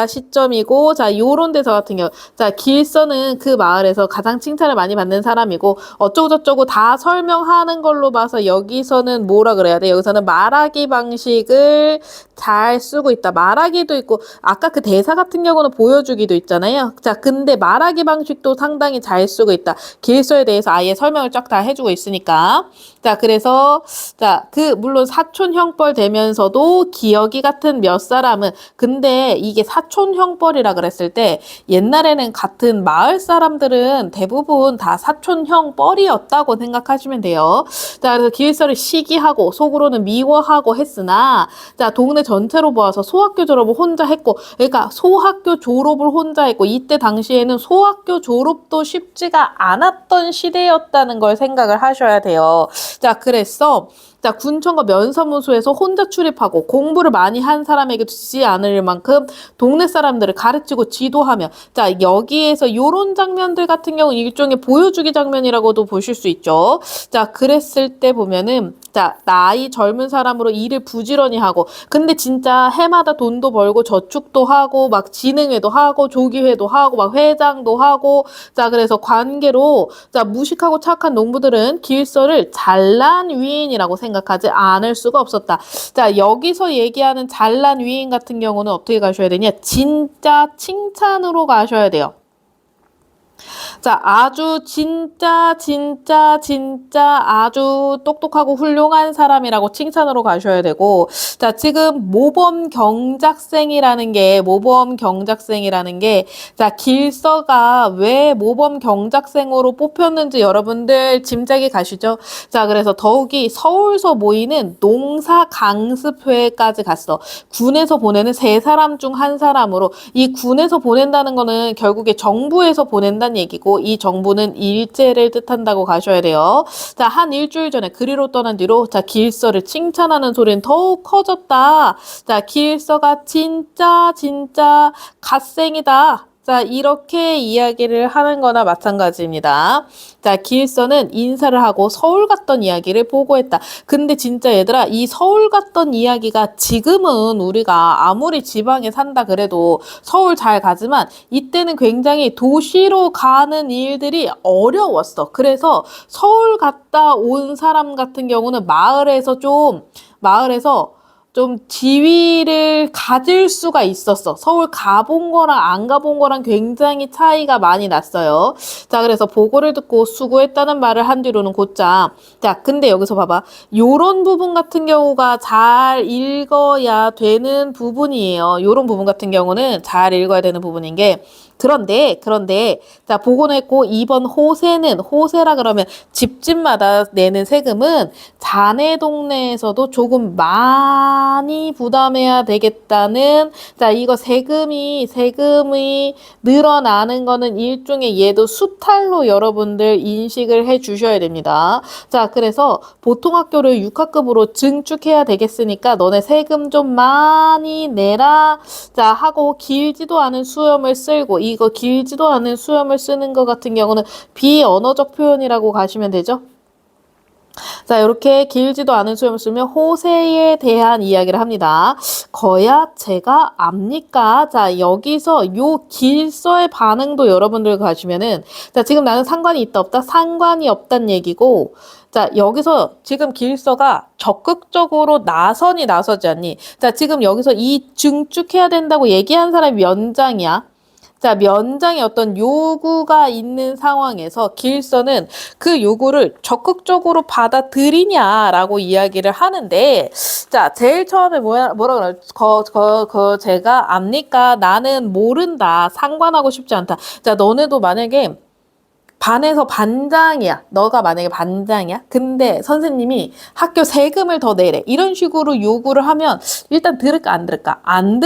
시점이고, 자, 요런 데서 같은 경우. 자, 길서는 그 마을에서 가장 칭찬을 많이 받는 사람이고, 어쩌고저쩌고 다 설명하는 걸로 봐서 여기서는 뭐라 그래야 돼? 여기서는 말하기 방식을 잘 쓰고 있다. 말하기도 있고, 아까 그 대사 같은 경우는 보여주기도 있잖아요. 자, 근데 말하기 방식도 상당히 잘 쓰고 있다. 길서에 대해서 아예 설명을 쫙 다 해주고 있으니까. 자, 그래서, 자, 물론 사촌 형벌 되면서도 기억이 같은 몇 사람은, 근데 이게 사촌 형벌이라 그랬을 때, 옛날에는 같은 마을 사람들은 대부분 다 사촌 형벌이었다고 생각하시면 돼요. 자, 그래서 기일서를 시기하고, 속으로는 미워하고 했으나, 자, 동네 전체로 보아서 소학교 졸업을 혼자 했고, 그러니까 소학교 졸업을 혼자 했고, 이때 당시에는 소학교 졸업도 쉽지가 않았던 시대였다는 걸 생각을 하셔야 돼요. 자, 그래서 자, 군청과 면사무소에서 혼자 출입하고 공부를 많이 한 사람에게도 지지 않을 만큼 동네 사람들을 가르치고 지도하며, 자, 여기에서 요런 장면들 같은 경우 일종의 보여주기 장면이라고도 보실 수 있죠. 자, 그랬을 때 보면은, 자, 나이 젊은 사람으로 일을 부지런히 하고, 근데 진짜 해마다 돈도 벌고 저축도 하고 막 진흥회도 하고 조기회도 하고 막 회장도 하고, 자, 그래서 관계로, 자, 무식하고 착한 농부들은 길서를 잘난 위인이라고 생각하지 않을 수가 없었다. 자, 여기서 얘기하는 잘난 위인 같은 경우는 어떻게 가셔야 되냐? 진짜 칭찬으로 가셔야 돼요. 자, 아주 진짜 아주 똑똑하고 훌륭한 사람이라고 칭찬으로 가셔야 되고, 자, 지금 모범 경작생이라는 게, 자, 길서가 왜 모범 경작생으로 뽑혔는지 여러분들 짐작이 가시죠? 자, 그래서 더욱이 서울서 모이는 농사 강습회까지 갔어. 군에서 보내는 세 사람 중 한 사람으로, 이 군에서 보낸다는 거는 결국에 정부에서 보낸다는 얘기고, 이 정부는 일제를 뜻한다고 가셔야 돼요. 자, 한 일주일 전에 그리로 떠난 뒤로, 자, 길서를 칭찬하는 소리는 더욱 커졌다. 자, 길서가 진짜 갓생이다. 자, 이렇게 이야기를 하는 거나 마찬가지입니다. 자, 길서는 인사를 하고 서울 갔던 이야기를 보고했다. 근데 진짜 얘들아, 이 서울 갔던 이야기가 지금은 우리가 아무리 지방에 산다 그래도 서울 잘 가지만 이때는 굉장히 도시로 가는 일들이 어려웠어. 그래서 서울 갔다 온 사람 같은 경우는 마을에서 지위를 가질 수가 있었어. 서울 가본 거랑 안 가본 거랑 굉장히 차이가 많이 났어요. 자, 그래서 보고를 듣고 수고했다는 말을 한 뒤로는 곧장. 자, 근데 여기서 봐봐. 요런 부분 같은 경우가 잘 읽어야 되는 부분이에요. 요런 부분 같은 경우는 잘 읽어야 되는 부분인 게 그런데 자, 보고는 했고 2번 호세라 그러면 집집마다 내는 세금은 자네 동네에서도 조금 많이 부담해야 되겠다는 자, 이거 세금이 늘어나는 거는 일종의 얘도 수탈로 여러분들 인식을 해 주셔야 됩니다. 자, 그래서 보통 학교를 6학급으로 증축해야 되겠으니까 너네 세금 좀 많이 내라. 자, 하고 길지도 않은 수염을 쓸고 이거 길지도 않은 수염을 쓰는 것 같은 경우는 비언어적 표현이라고 가시면 되죠. 자, 이렇게 길지도 않은 수염을 쓰면 호세에 대한 이야기를 합니다. 거야 제가 압니까? 자, 여기서 요 길서의 반응도 여러분들 가시면은 자, 지금 나는 상관이 있다 없다? 상관이 없단 얘기고 자, 여기서 지금 길서가 적극적으로 나서지 않니? 자, 지금 여기서 이 증축해야 된다고 얘기한 사람이 면장이야. 자, 면장의 어떤 요구가 있는 상황에서 길서는 그 요구를 적극적으로 받아들이냐라고 이야기를 하는데, 자, 제일 처음에 뭐라 그래요? 제가 압니까? 나는 모른다. 상관하고 싶지 않다. 자, 너네도 만약에 반에서 반장이야. 너가 만약에 반장이야. 근데 선생님이 학교 세금을 더 내래. 이런 식으로 요구를 하면 일단 들을까 안 들을까? 안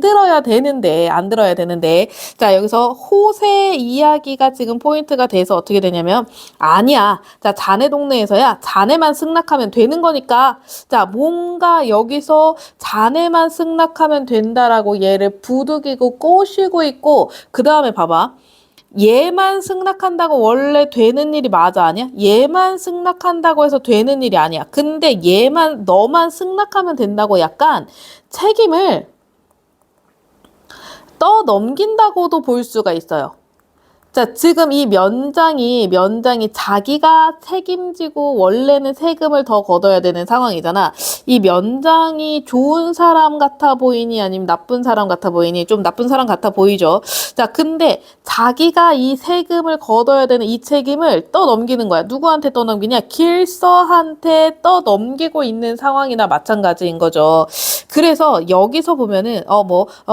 들어야 되는데. 자, 여기서 호세 이야기가 지금 포인트가 돼서 어떻게 되냐면 아니야. 자, 자네 동네에서야 자네만 승낙하면 되는 거니까 자, 뭔가 여기서 자네만 승낙하면 된다라고 얘를 부득이고 꼬시고 있고 그 다음에 봐봐. 얘만 승낙한다고 원래 되는 일이 맞아 아니야? 얘만 승낙한다고 해서 되는 일이 아니야. 근데 너만 승낙하면 된다고 약간 책임을 떠넘긴다고도 볼 수가 있어요. 자, 지금 이 면장이 자기가 책임지고 원래는 세금을 더 걷어야 되는 상황이잖아. 이 면장이 좋은 사람 같아 보이니 아니면 나쁜 사람 같아 보이니? 좀 나쁜 사람 같아 보이죠. 자, 근데 자기가 이 세금을 걷어야 되는 이 책임을 떠넘기는 거야. 누구한테 떠넘기냐? 길서한테 떠넘기고 있는 상황이나 마찬가지인 거죠. 그래서 여기서 보면은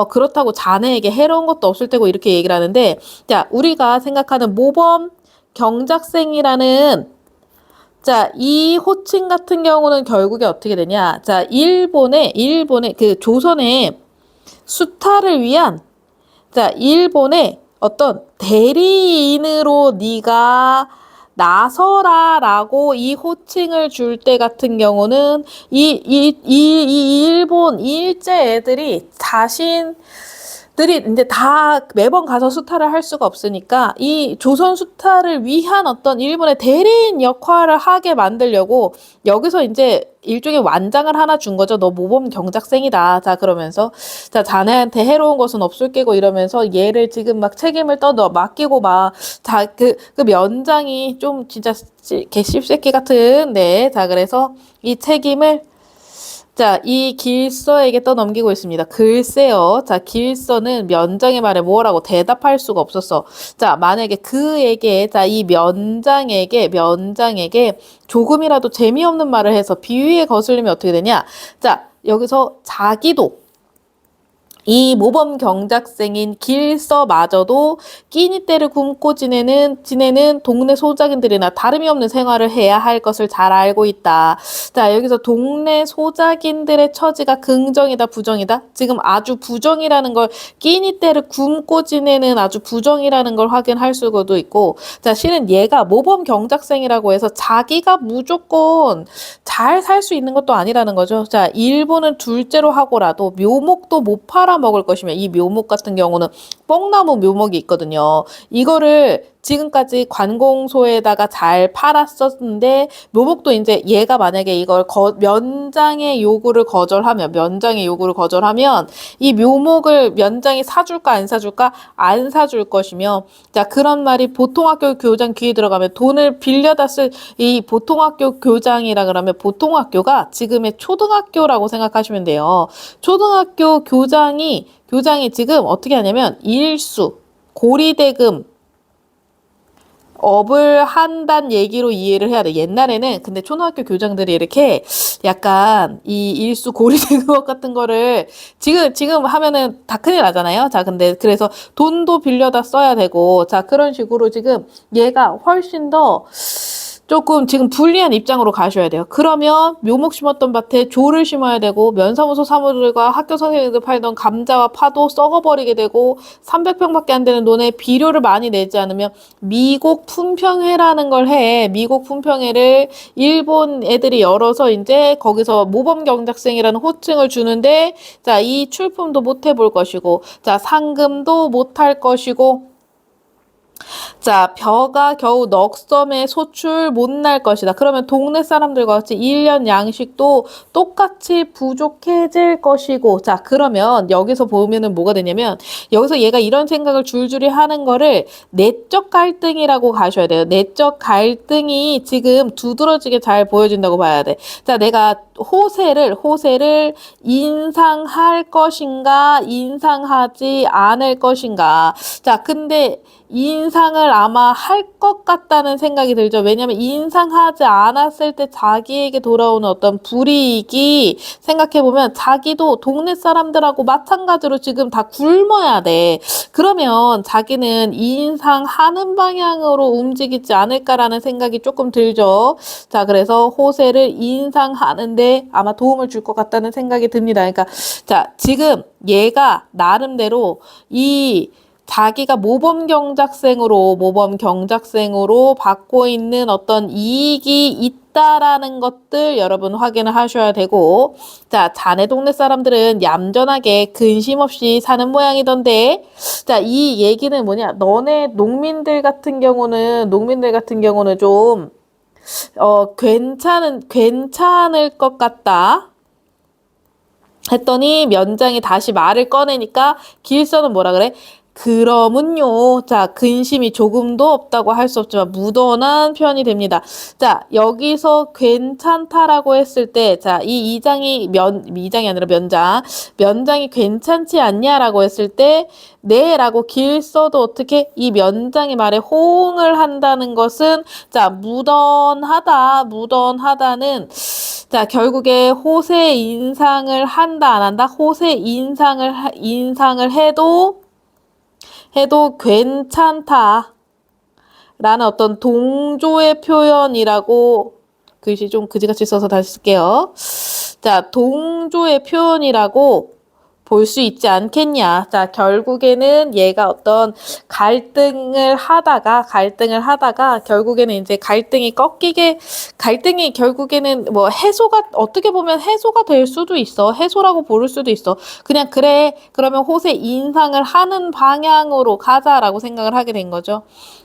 그렇다고 자네에게 해로운 것도 없을 테고 이렇게 얘기를 하는데 자, 우리가 생각하는 모범 경작생이라는 자, 이 호칭 같은 경우는 결국에 어떻게 되냐? 자, 일본의 그 조선의 수탈을 위한 자, 일본의 어떤 대리인으로 네가 나서라라고 이 호칭을 줄 때 같은 경우는 이 일본 일제 애들이 자신들이 이제 다 매번 가서 수탈을 할 수가 없으니까 이 조선 수탈을 위한 어떤 일본의 대리인 역할을 하게 만들려고 여기서 이제 일종의 완장을 하나 준 거죠. 너 모범 경작생이다. 자, 그러면서 자, 자네한테 해로운 것은 없을 게고 이러면서 얘를 지금 막 책임을 맡기고 막 자, 그 면장이 좀 진짜 개씹새끼 같은 네. 자, 그래서 이 책임을 자, 이 길서에게 떠넘기고 있습니다. 글쎄요. 자, 길서는 면장의 말에 뭐라고 대답할 수가 없었어. 자, 만약에 이 면장에게 조금이라도 재미없는 말을 해서 비위에 거슬리면 어떻게 되냐? 자, 여기서 자기도 이 모범 경작생인 길서마저도 끼니때를 굶고 지내는 동네 소작인들이나 다름이 없는 생활을 해야 할 것을 잘 알고 있다. 자, 여기서 동네 소작인들의 처지가 긍정이다, 부정이다? 지금 아주 부정이라는 걸 끼니때를 굶고 지내는 아주 부정이라는 걸 확인할 수도 있고 자, 실은 얘가 모범 경작생이라고 해서 자기가 무조건 잘 살 수 있는 것도 아니라는 거죠. 자, 일본은 둘째로 하고라도 묘목도 못 팔아 먹을 것이며 이 묘목 같은 경우는 뽕나무 묘목이 있거든요. 이거를 지금까지 관공서에다가 잘 팔았었는데 묘목도 이제 얘가 만약에 이걸 면장의 요구를 거절하면 이 묘목을 면장이 사줄까 안 사줄까? 안 사줄 것이며, 자, 그런 말이 보통학교 교장 귀에 들어가면 돈을 빌려다 쓸 이 보통학교 교장이라 그러면 보통학교가 지금의 초등학교라고 생각하시면 돼요. 초등학교 교장이 지금 어떻게 하냐면 일수 고리대금 업을 한다는 얘기로 이해를 해야 돼. 옛날에는 근데 초등학교 교장들이 이렇게 약간 이 일수 고리대금업 같은 거를 지금 하면은 다 큰일 나잖아요. 자, 근데 그래서 돈도 빌려다 써야 되고, 자, 그런 식으로 지금 얘가 훨씬 더 조금 지금 불리한 입장으로 가셔야 돼요. 그러면 묘목 심었던 밭에 조를 심어야 되고, 면사무소 사무들과 학교 선생님들 팔던 감자와 파도 썩어버리게 되고, 300평밖에 안 되는 논에 비료를 많이 내지 않으면 미곡 품평회라는 걸 해. 미곡 품평회를 일본 애들이 열어서 이제 거기서 모범 경작생이라는 호칭을 주는데, 자, 이 출품도 못 해볼 것이고, 자, 상금도 못 할 것이고, 자, 벼가 겨우 넉 섬에 소출 못 날 것이다. 그러면 동네 사람들과 같이 1년 양식도 똑같이 부족해질 것이고, 자, 그러면 여기서 보면은 뭐가 되냐면, 여기서 얘가 이런 생각을 줄줄이 하는 거를 내적 갈등이라고 가셔야 돼요. 내적 갈등이 지금 두드러지게 잘 보여진다고 봐야 돼. 자, 내가 호세를 인상할 것인가, 인상하지 않을 것인가. 자, 근데 인상을 아마 할 것 같다는 생각이 들죠. 왜냐면 인상하지 않았을 때 자기에게 돌아오는 어떤 불이익이 생각해보면 자기도 동네 사람들하고 마찬가지로 지금 다 굶어야 돼. 그러면 자기는 인상하는 방향으로 움직이지 않을까라는 생각이 조금 들죠. 자, 그래서 호세를 인상하는데 아마 도움을 줄 것 같다는 생각이 듭니다. 그러니까 자, 지금 얘가 나름대로 자기가 모범 경작생으로 받고 있는 어떤 이익이 있다라는 것들 여러분 확인을 하셔야 되고, 자, 자네 동네 사람들은 얌전하게 근심 없이 사는 모양이던데, 자, 이 얘기는 뭐냐, 너네 농민들 같은 경우는 좀 괜찮을 것 같다 했더니 면장이 다시 말을 꺼내니까 길서는 뭐라 그래? 그러면요. 자, 근심이 조금도 없다고 할 수 없지만 무던한 표현이 됩니다. 자, 여기서 괜찮다라고 했을 때, 자, 이장이 아니라 면장이 괜찮지 않냐라고 했을 때, 네, 라고 길서도 어떻게 이 면장의 말에 호응을 한다는 것은, 자, 무던하다는, 자, 결국에 호세 인상을 한다, 안 한다? 호세 인상을 해도 괜찮다 라는 어떤 동조의 표현이라고, 글씨 좀 그지같이 써서 다시 쓸게요. 자, 동조의 표현이라고 볼 수 있지 않겠냐. 자, 결국에는 얘가 어떤 갈등을 하다가 결국에는 이제 갈등이 결국에는 뭐 어떻게 보면 해소가 될 수도 있어. 해소라고 부를 수도 있어. 그냥 그래, 그러면 호세 인상을 하는 방향으로 가자라고 생각을 하게 된 거죠.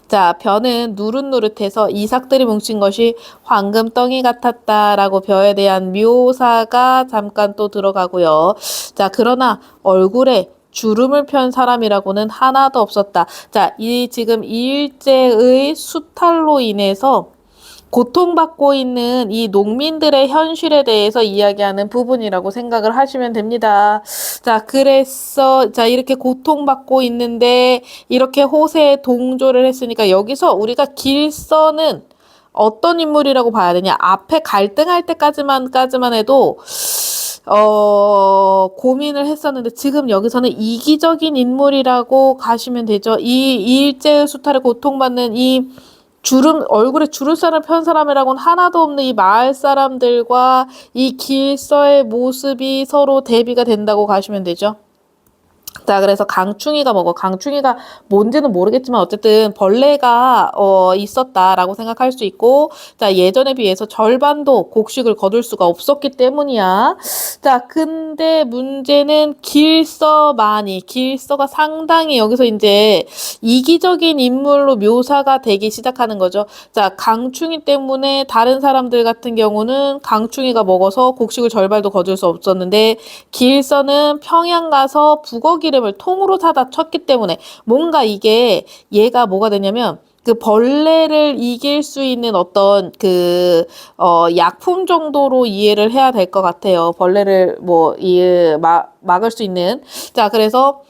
자, 벼는 누릇누릇해서 이삭들이 뭉친 것이 황금덩이 같았다라고 벼에 대한 묘사가 잠깐 또 들어가고요. 자, 그러나 얼굴에 주름을 편 사람이라고는 하나도 없었다. 자, 지금 일제의 수탈로 인해서 고통받고 있는 이 농민들의 현실에 대해서 이야기하는 부분이라고 생각을 하시면 됩니다. 자, 그래서 자, 이렇게 고통받고 있는데 이렇게 호세에 동조를 했으니까 여기서 우리가 길서는 어떤 인물이라고 봐야 되냐? 앞에 갈등할 때까지만 해도 고민을 했었는데 지금 여기서는 이기적인 인물이라고 가시면 되죠. 이 일제의 수탈에 고통받는 얼굴에 주름살을 편 사람이라고는 하나도 없는 이 마을 사람들과 이 길서의 모습이 서로 대비가 된다고 가시면 되죠. 자, 그래서 강충이가 먹어. 강충이가 뭔지는 모르겠지만 어쨌든 벌레가 있었다라고 생각할 수 있고, 자, 예전에 비해서 절반도 곡식을 거둘 수가 없었기 때문이야. 자, 근데 문제는 길서가 상당히 여기서 이제 이기적인 인물로 묘사가 되기 시작하는 거죠. 자, 강충이 때문에 다른 사람들 같은 경우는 강충이가 먹어서 곡식을 절반도 거둘 수 없었는데, 길서는 평양 가서 북어 기름을 통으로 사다 쳤기 때문에 뭔가 이게 얘가 뭐가 되냐면 그 벌레를 이길 수 있는 어떤 약품 정도로 이해를 해야 될 것 같아요. 벌레를 막을 수 있는. 자, 그래서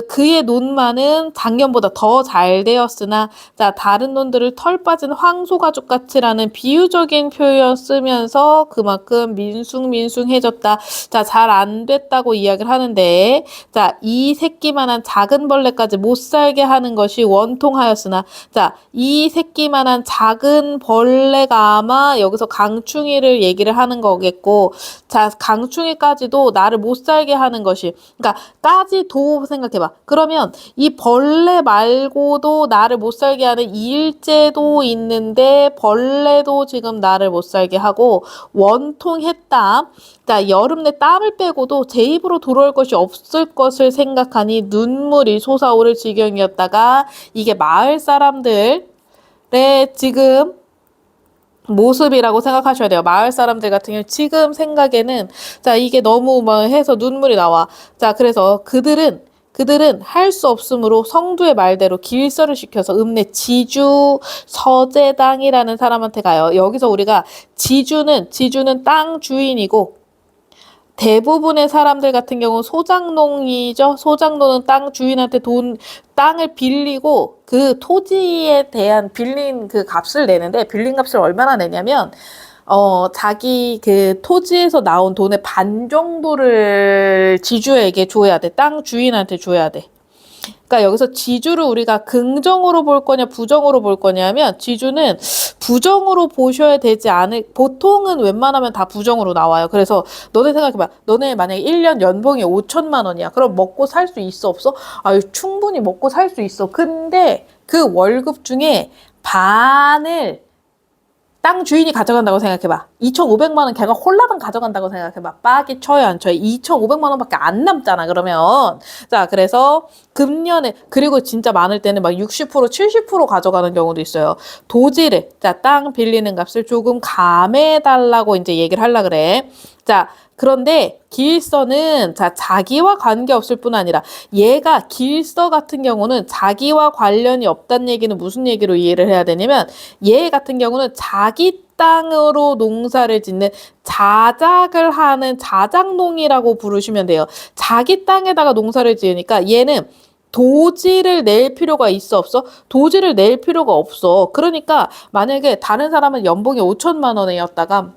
그의 논만은 작년보다 더 잘 되었으나, 자, 다른 논들을 털 빠진 황소가죽 같이라는 비유적인 표현 쓰면서 그만큼 민숭민숭해졌다. 자, 잘 안 됐다고 이야기를 하는데, 자, 이 새끼만한 작은 벌레까지 못 살게 하는 것이 원통하였으나, 자, 이 새끼만한 작은 벌레가 아마 여기서 강충이를 얘기를 하는 거겠고, 자, 강충이까지도 나를 못 살게 하는 것이, 그러니까 까지도 생각해봐. 그러면 이 벌레 말고도 나를 못 살게 하는 일제도 있는데 벌레도 지금 나를 못 살게 하고 원통했다. 자, 여름 내 땀을 빼고도 제 입으로 들어올 것이 없을 것을 생각하니 눈물이 솟아오를 지경이었다가 이게 마을 사람들의 지금 모습이라고 생각하셔야 돼요. 마을 사람들 같은 경우 지금 생각에는 자, 이게 너무 막 해서 눈물이 나와. 자, 그래서 그들은 할 수 없으므로 성두의 말대로 길서를 시켜서 읍내 지주 서재당이라는 사람한테 가요. 여기서 우리가 지주는 땅 주인이고 대부분의 사람들 같은 경우 소장농이죠. 소장농은 땅 주인한테 땅을 빌리고 그 토지에 대한 빌린 그 값을 내는데, 빌린 값을 얼마나 내냐면 자기 그 토지에서 나온 돈의 반 정도를 지주에게 줘야 돼. 땅 주인한테 줘야 돼. 그러니까 여기서 지주를 우리가 긍정으로 볼 거냐 부정으로 볼 거냐면, 지주는 부정으로 보셔야 되지 보통은 웬만하면 다 부정으로 나와요. 그래서 너네 생각해봐. 너네 만약에 1년 연봉이 5천만 원이야. 그럼 먹고 살 수 있어 없어? 아유, 충분히 먹고 살 수 있어. 근데 그 월급 중에 반을 땅 주인이 가져간다고 생각해봐. 2,500만 원 걔가 홀라당 가져간다고 생각해봐. 빡이 쳐요, 안 쳐요? 2,500만 원밖에 안 남잖아, 그러면. 자, 그래서 금년에, 그리고 진짜 많을 때는 막 60%, 70% 가져가는 경우도 있어요. 도지를, 자, 땅 빌리는 값을 조금 감해달라고 이제 얘기를 하려 그래. 자, 그런데 길서는 자, 자기와 관계없을 뿐 아니라 얘가 길서 같은 경우는 자기와 관련이 없다는 얘기는 무슨 얘기로 이해를 해야 되냐면, 얘 같은 경우는 자기 땅으로 농사를 짓는 자작을 하는 자작농이라고 부르시면 돼요. 자기 땅에다가 농사를 지으니까 얘는 도지를 낼 필요가 있어 없어? 도지를 낼 필요가 없어. 그러니까 만약에 다른 사람은 연봉이 5천만 원이었다가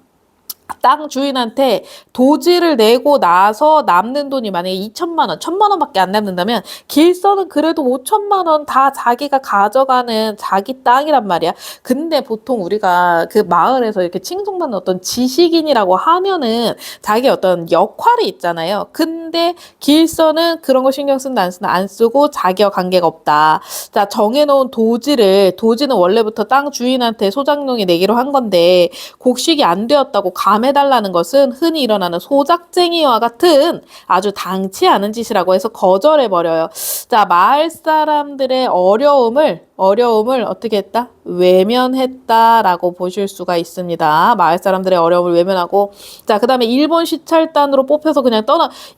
땅 주인한테 도지를 내고 나서 남는 돈이 만약에 2천만 원, 1천만 원밖에 안 남는다면, 길서는 그래도 5천만 원 다 자기가 가져가는 자기 땅이란 말이야. 근데 보통 우리가 그 마을에서 이렇게 칭송받는 어떤 지식인이라고 하면은 자기 어떤 역할이 있잖아요. 근데 길서는 그런 거 신경 쓴다 안 쓰고 자기와 관계가 없다. 자, 정해놓은 도지는 원래부터 땅 주인한테 소장농이 내기로 한 건데 곡식이 안 되었다고 감해달라는 것은 흔히 일어나는 소작쟁이와 같은 아주 당치 않은 짓이라고 해서 거절해버려요. 자, 마을 사람들의 어려움을 어떻게 했다? 외면했다라고 보실 수가 있습니다. 마을 사람들의 어려움을 외면하고, 자, 그 다음에 일본 시찰단으로 뽑혀서 그냥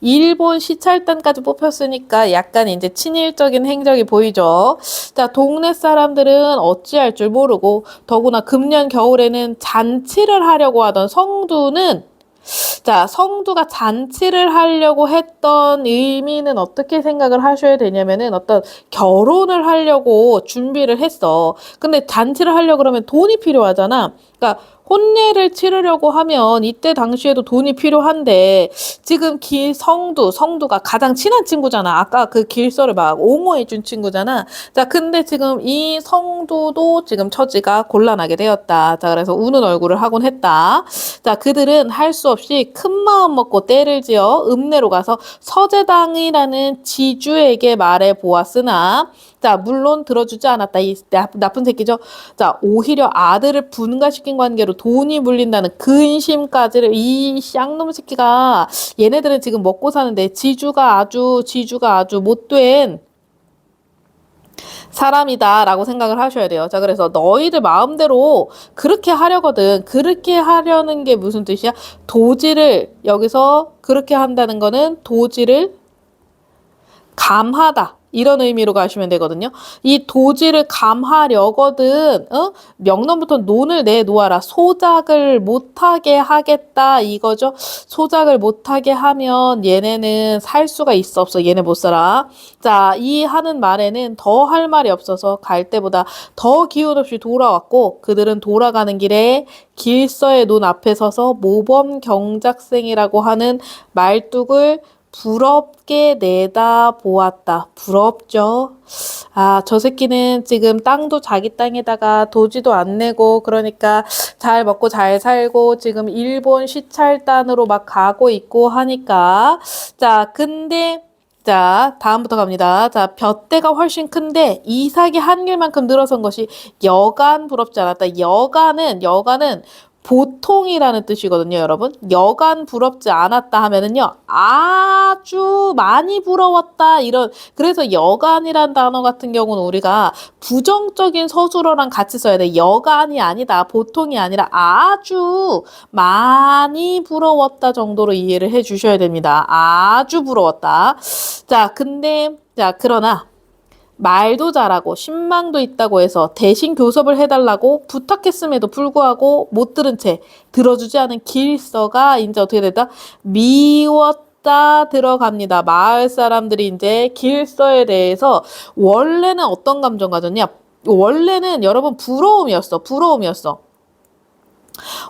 일본 시찰단까지 뽑혔으니까 약간 이제 친일적인 행적이 보이죠. 자, 동네 사람들은 어찌할 줄 모르고, 더구나 금년 겨울에는 잔치를 하려고 하던 성두는, 자, 성두가 잔치를 하려고 했던 의미는 어떻게 생각을 하셔야 되냐면은 어떤 결혼을 하려고 준비를 했어. 근데 잔치를 하려고 그러면 돈이 필요하잖아. 그러니까 혼례를 치르려고 하면 이때 당시에도 돈이 필요한데 지금 성두가 가장 친한 친구잖아. 아까 그 길서를 막 옹호해 준 친구잖아. 자, 근데 지금 이 성두도 지금 처지가 곤란하게 되었다. 자, 그래서 우는 얼굴을 하곤 했다. 자, 그들은 할 수 없이 큰 마음 먹고 때를 지어 읍내로 가서 서재당이라는 지주에게 말해 보았으나 자, 물론 들어주지 않았다. 이 나쁜 새끼죠. 자, 오히려 아들을 분가시킨 관계로 돈이 물린다는 근심까지를 이 쌍놈 새끼가 얘네들은 지금 먹고 사는데 지주가 아주 못된 사람이다라고 생각을 하셔야 돼요. 자, 그래서 너희들 마음대로 그렇게 하려거든. 그렇게 하려는 게 무슨 뜻이야? 도지를 여기서 그렇게 한다는 거는 도지를 감하다. 이런 의미로 가시면 되거든요. 이 도지를 감하려거든, 명론부터 논을 내놓아라. 소작을 못하게 하겠다. 이거죠. 소작을 못하게 하면 얘네는 살 수가 있어, 없어? 얘네 못 살아. 자, 이 하는 말에는 더 할 말이 없어서 갈 때보다 더 기운 없이 돌아왔고, 그들은 돌아가는 길에 길서의 논 앞에 서서 모범 경작생이라고 하는 말뚝을 부럽게 내다보았다. 부럽죠? 아, 저 새끼는 지금 땅도 자기 땅에다가 도지도 안 내고 그러니까 잘 먹고 잘 살고 지금 일본 시찰단으로 막 가고 있고 하니까 자, 근데 자, 다음부터 갑니다. 자, 볏대가 훨씬 큰데 이삭이 한 길만큼 늘어선 것이 여간 부럽지 않았다. 여간은 보통이라는 뜻이거든요, 여러분. 여간 부럽지 않았다 하면은요, 아주 많이 부러웠다, 그래서 여간이란 단어 같은 경우는 우리가 부정적인 서술어랑 같이 써야 돼. 여간이 아니다, 보통이 아니라 아주 많이 부러웠다 정도로 이해를 해 주셔야 됩니다. 아주 부러웠다. 자, 그러나, 말도 잘하고 신망도 있다고 해서 대신 교섭을 해달라고 부탁했음에도 불구하고 못 들은 채 들어주지 않은 길서가 이제 어떻게 됐다? 미웠다 들어갑니다. 마을 사람들이 이제 길서에 대해서 원래는 어떤 감정 가졌냐? 원래는 여러분 부러움이었어.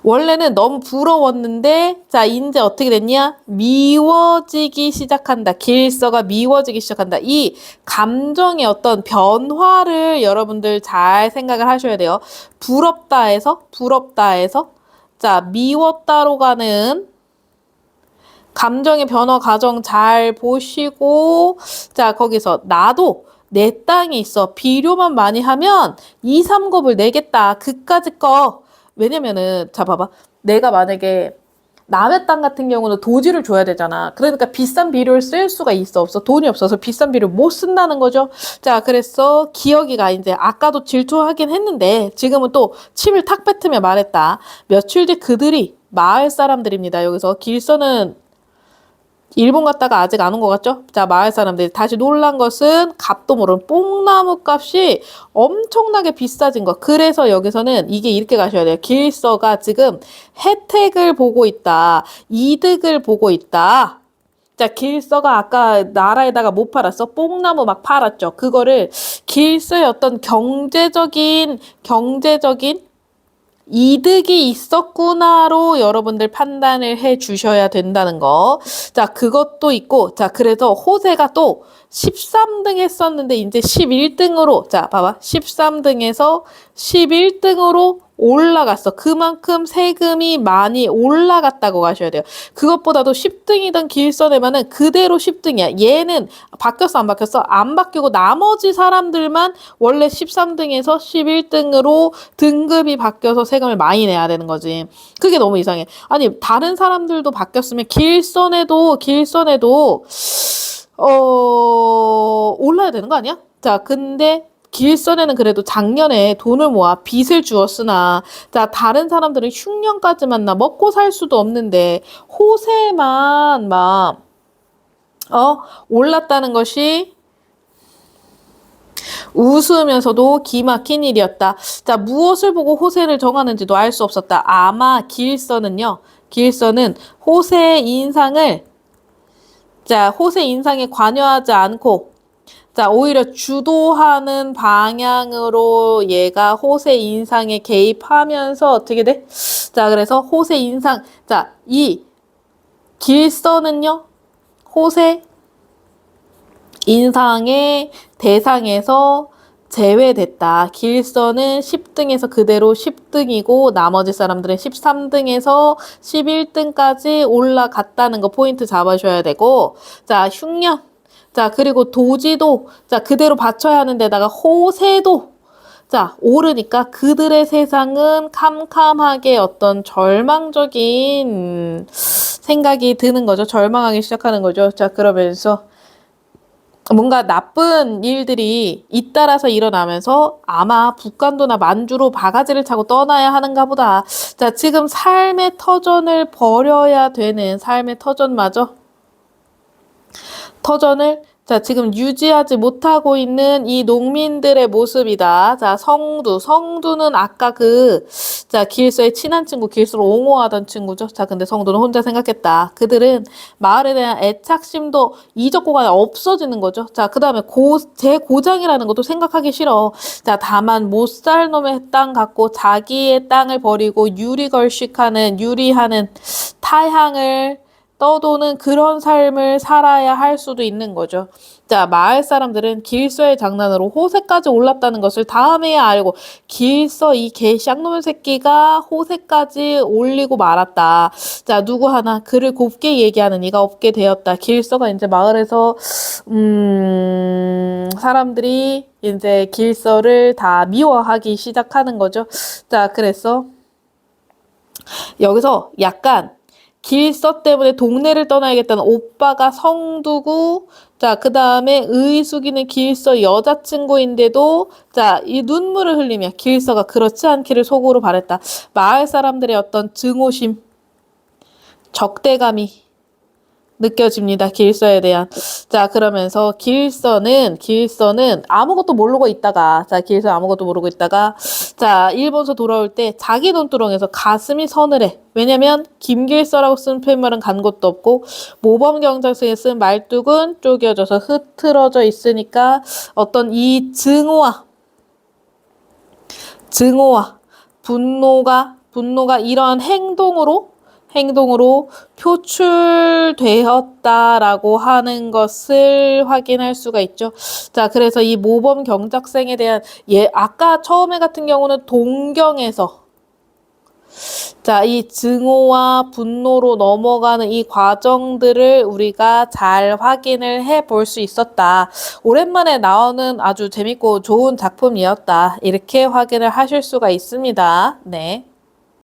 원래는 너무 부러웠는데 자 이제 어떻게 됐냐? 미워지기 시작한다. 길서가 미워지기 시작한다. 이 감정의 어떤 변화를 여러분들 잘 생각을 하셔야 돼요. 부럽다에서 자 미웠다로 가는 감정의 변화 과정 잘 보시고 자 거기서 나도 내 땅이 있어. 비료만 많이 하면 2, 3겁을 내겠다. 그까짓 거 왜냐면은 자 봐봐 내가 만약에 남의 땅 같은 경우는 도지를 줘야 되잖아. 그러니까 비싼 비료를 쓸 수가 있어 없어? 돈이 없어서 비싼 비료 못 쓴다는 거죠. 자 그래서 기혁이가 이제 아까도 질투하긴 했는데 지금은 또 침을 탁 뱉으며 말했다. 며칠 뒤 그들이 마을 사람들입니다. 여기서 길서는 일본 갔다가 아직 안 온 것 같죠? 자, 마을 사람들이 다시 놀란 것은 값도 모르는 뽕나무 값이 엄청나게 비싸진 것. 그래서 여기서는 이게 이렇게 가셔야 돼요. 길서가 지금 혜택을 보고 있다. 이득을 보고 있다. 자, 길서가 아까 나라에다가 못 팔았어? 뽕나무 막 팔았죠. 그거를 길서의 어떤 경제적인 이득이 있었구나로 여러분들 판단을 해 주셔야 된다는 거. 자, 그것도 있고, 자, 그래서 호세가 또 13등 했었는데, 이제 11등으로, 자, 봐봐. 13등에서 11등으로 올라갔어. 그만큼 세금이 많이 올라갔다고 가셔야 돼요. 그것보다도 10등이던 길선에만은 그대로 10등이야. 얘는 바뀌었어, 안 바뀌었어? 안 바뀌고 나머지 사람들만 원래 13등에서 11등으로 등급이 바뀌어서 세금을 많이 내야 되는 거지. 그게 너무 이상해. 아니, 다른 사람들도 바뀌었으면 길선에도 올라야 되는 거 아니야? 자, 근데 길선에는 그래도 작년에 돈을 모아 빚을 주었으나 자 다른 사람들은 흉년까지 만나 먹고 살 수도 없는데 호세만 막 올랐다는 것이 웃으면서도 기막힌 일이었다. 자 무엇을 보고 호세를 정하는지도 알 수 없었다. 아마 길선은 호세의 인상에 관여하지 않고 자, 오히려 주도하는 방향으로 얘가 호세 인상에 개입하면서 어떻게 돼? 자, 그래서 호세 인상. 자, 이 길서는요, 호세 인상의 대상에서 제외됐다. 길서는 10등에서 그대로 10등이고 나머지 사람들은 13등에서 11등까지 올라갔다는 거 포인트 잡아줘야 되고, 자, 흉년. 자, 그리고 도지도, 자, 그대로 받쳐야 하는 데다가 호세도, 자, 오르니까 그들의 세상은 캄캄하게 어떤 절망적인 생각이 드는 거죠. 절망하기 시작하는 거죠. 자, 그러면서 뭔가 나쁜 일들이 잇따라서 일어나면서 아마 북간도나 만주로 바가지를 차고 떠나야 하는가 보다. 자, 지금 삶의 터전을 벌여야 되는 삶의 터전마저 터전을 자, 지금 유지하지 못하고 있는 이 농민들의 모습이다. 자, 성두. 성두는 아까 자, 길서의 친한 친구, 길서를 옹호하던 친구죠. 자, 근데 성두는 혼자 생각했다. 그들은 마을에 대한 애착심도 이적고가 없어지는 거죠. 자, 그 다음에 제 고장이라는 것도 생각하기 싫어. 자, 다만 못 살 놈의 땅 갖고 자기의 땅을 버리고 유리하는 타향을 떠도는 그런 삶을 살아야 할 수도 있는 거죠. 자, 마을 사람들은 길서의 장난으로 호세까지 올랐다는 것을 다음에야 알고 길서 이 개 쌍놈의 새끼가 호세까지 올리고 말았다. 자, 누구 하나 그를 곱게 얘기하는 이가 없게 되었다. 길서가 이제 마을에서 사람들이 이제 길서를 다 미워하기 시작하는 거죠. 자, 그래서 여기서 약간 길서 때문에 동네를 떠나야겠다는 오빠가 성두고, 자, 그 다음에 의숙이는 길서 여자친구인데도, 자, 이 눈물을 흘리며 길서가 그렇지 않기를 속으로 바랬다. 마을 사람들의 어떤 증오심, 적대감이 느껴집니다. 길서에 대한. 자, 그러면서 길서는 아무것도 모르고 있다가, 자, 길서 아무것도 모르고 있다가, 자, 일본서 돌아올 때 자기 눈두렁에서 가슴이 서늘해. 왜냐면 김길서라고 쓴 팻말은 간 곳도 없고 모범 경작서에 쓴 말뚝은 쪼개져서 흐트러져 있으니까 어떤 이 증오와 분노가 이러한 행동으로 표출되었다라고 하는 것을 확인할 수가 있죠. 자, 그래서 이 모범 경작생에 대한 아까 처음에 같은 경우는 동경에서 자, 이 증오와 분노로 넘어가는 이 과정들을 우리가 잘 확인을 해 볼 수 있었다. 오랜만에 나오는 아주 재밌고 좋은 작품이었다. 이렇게 확인을 하실 수가 있습니다. 네.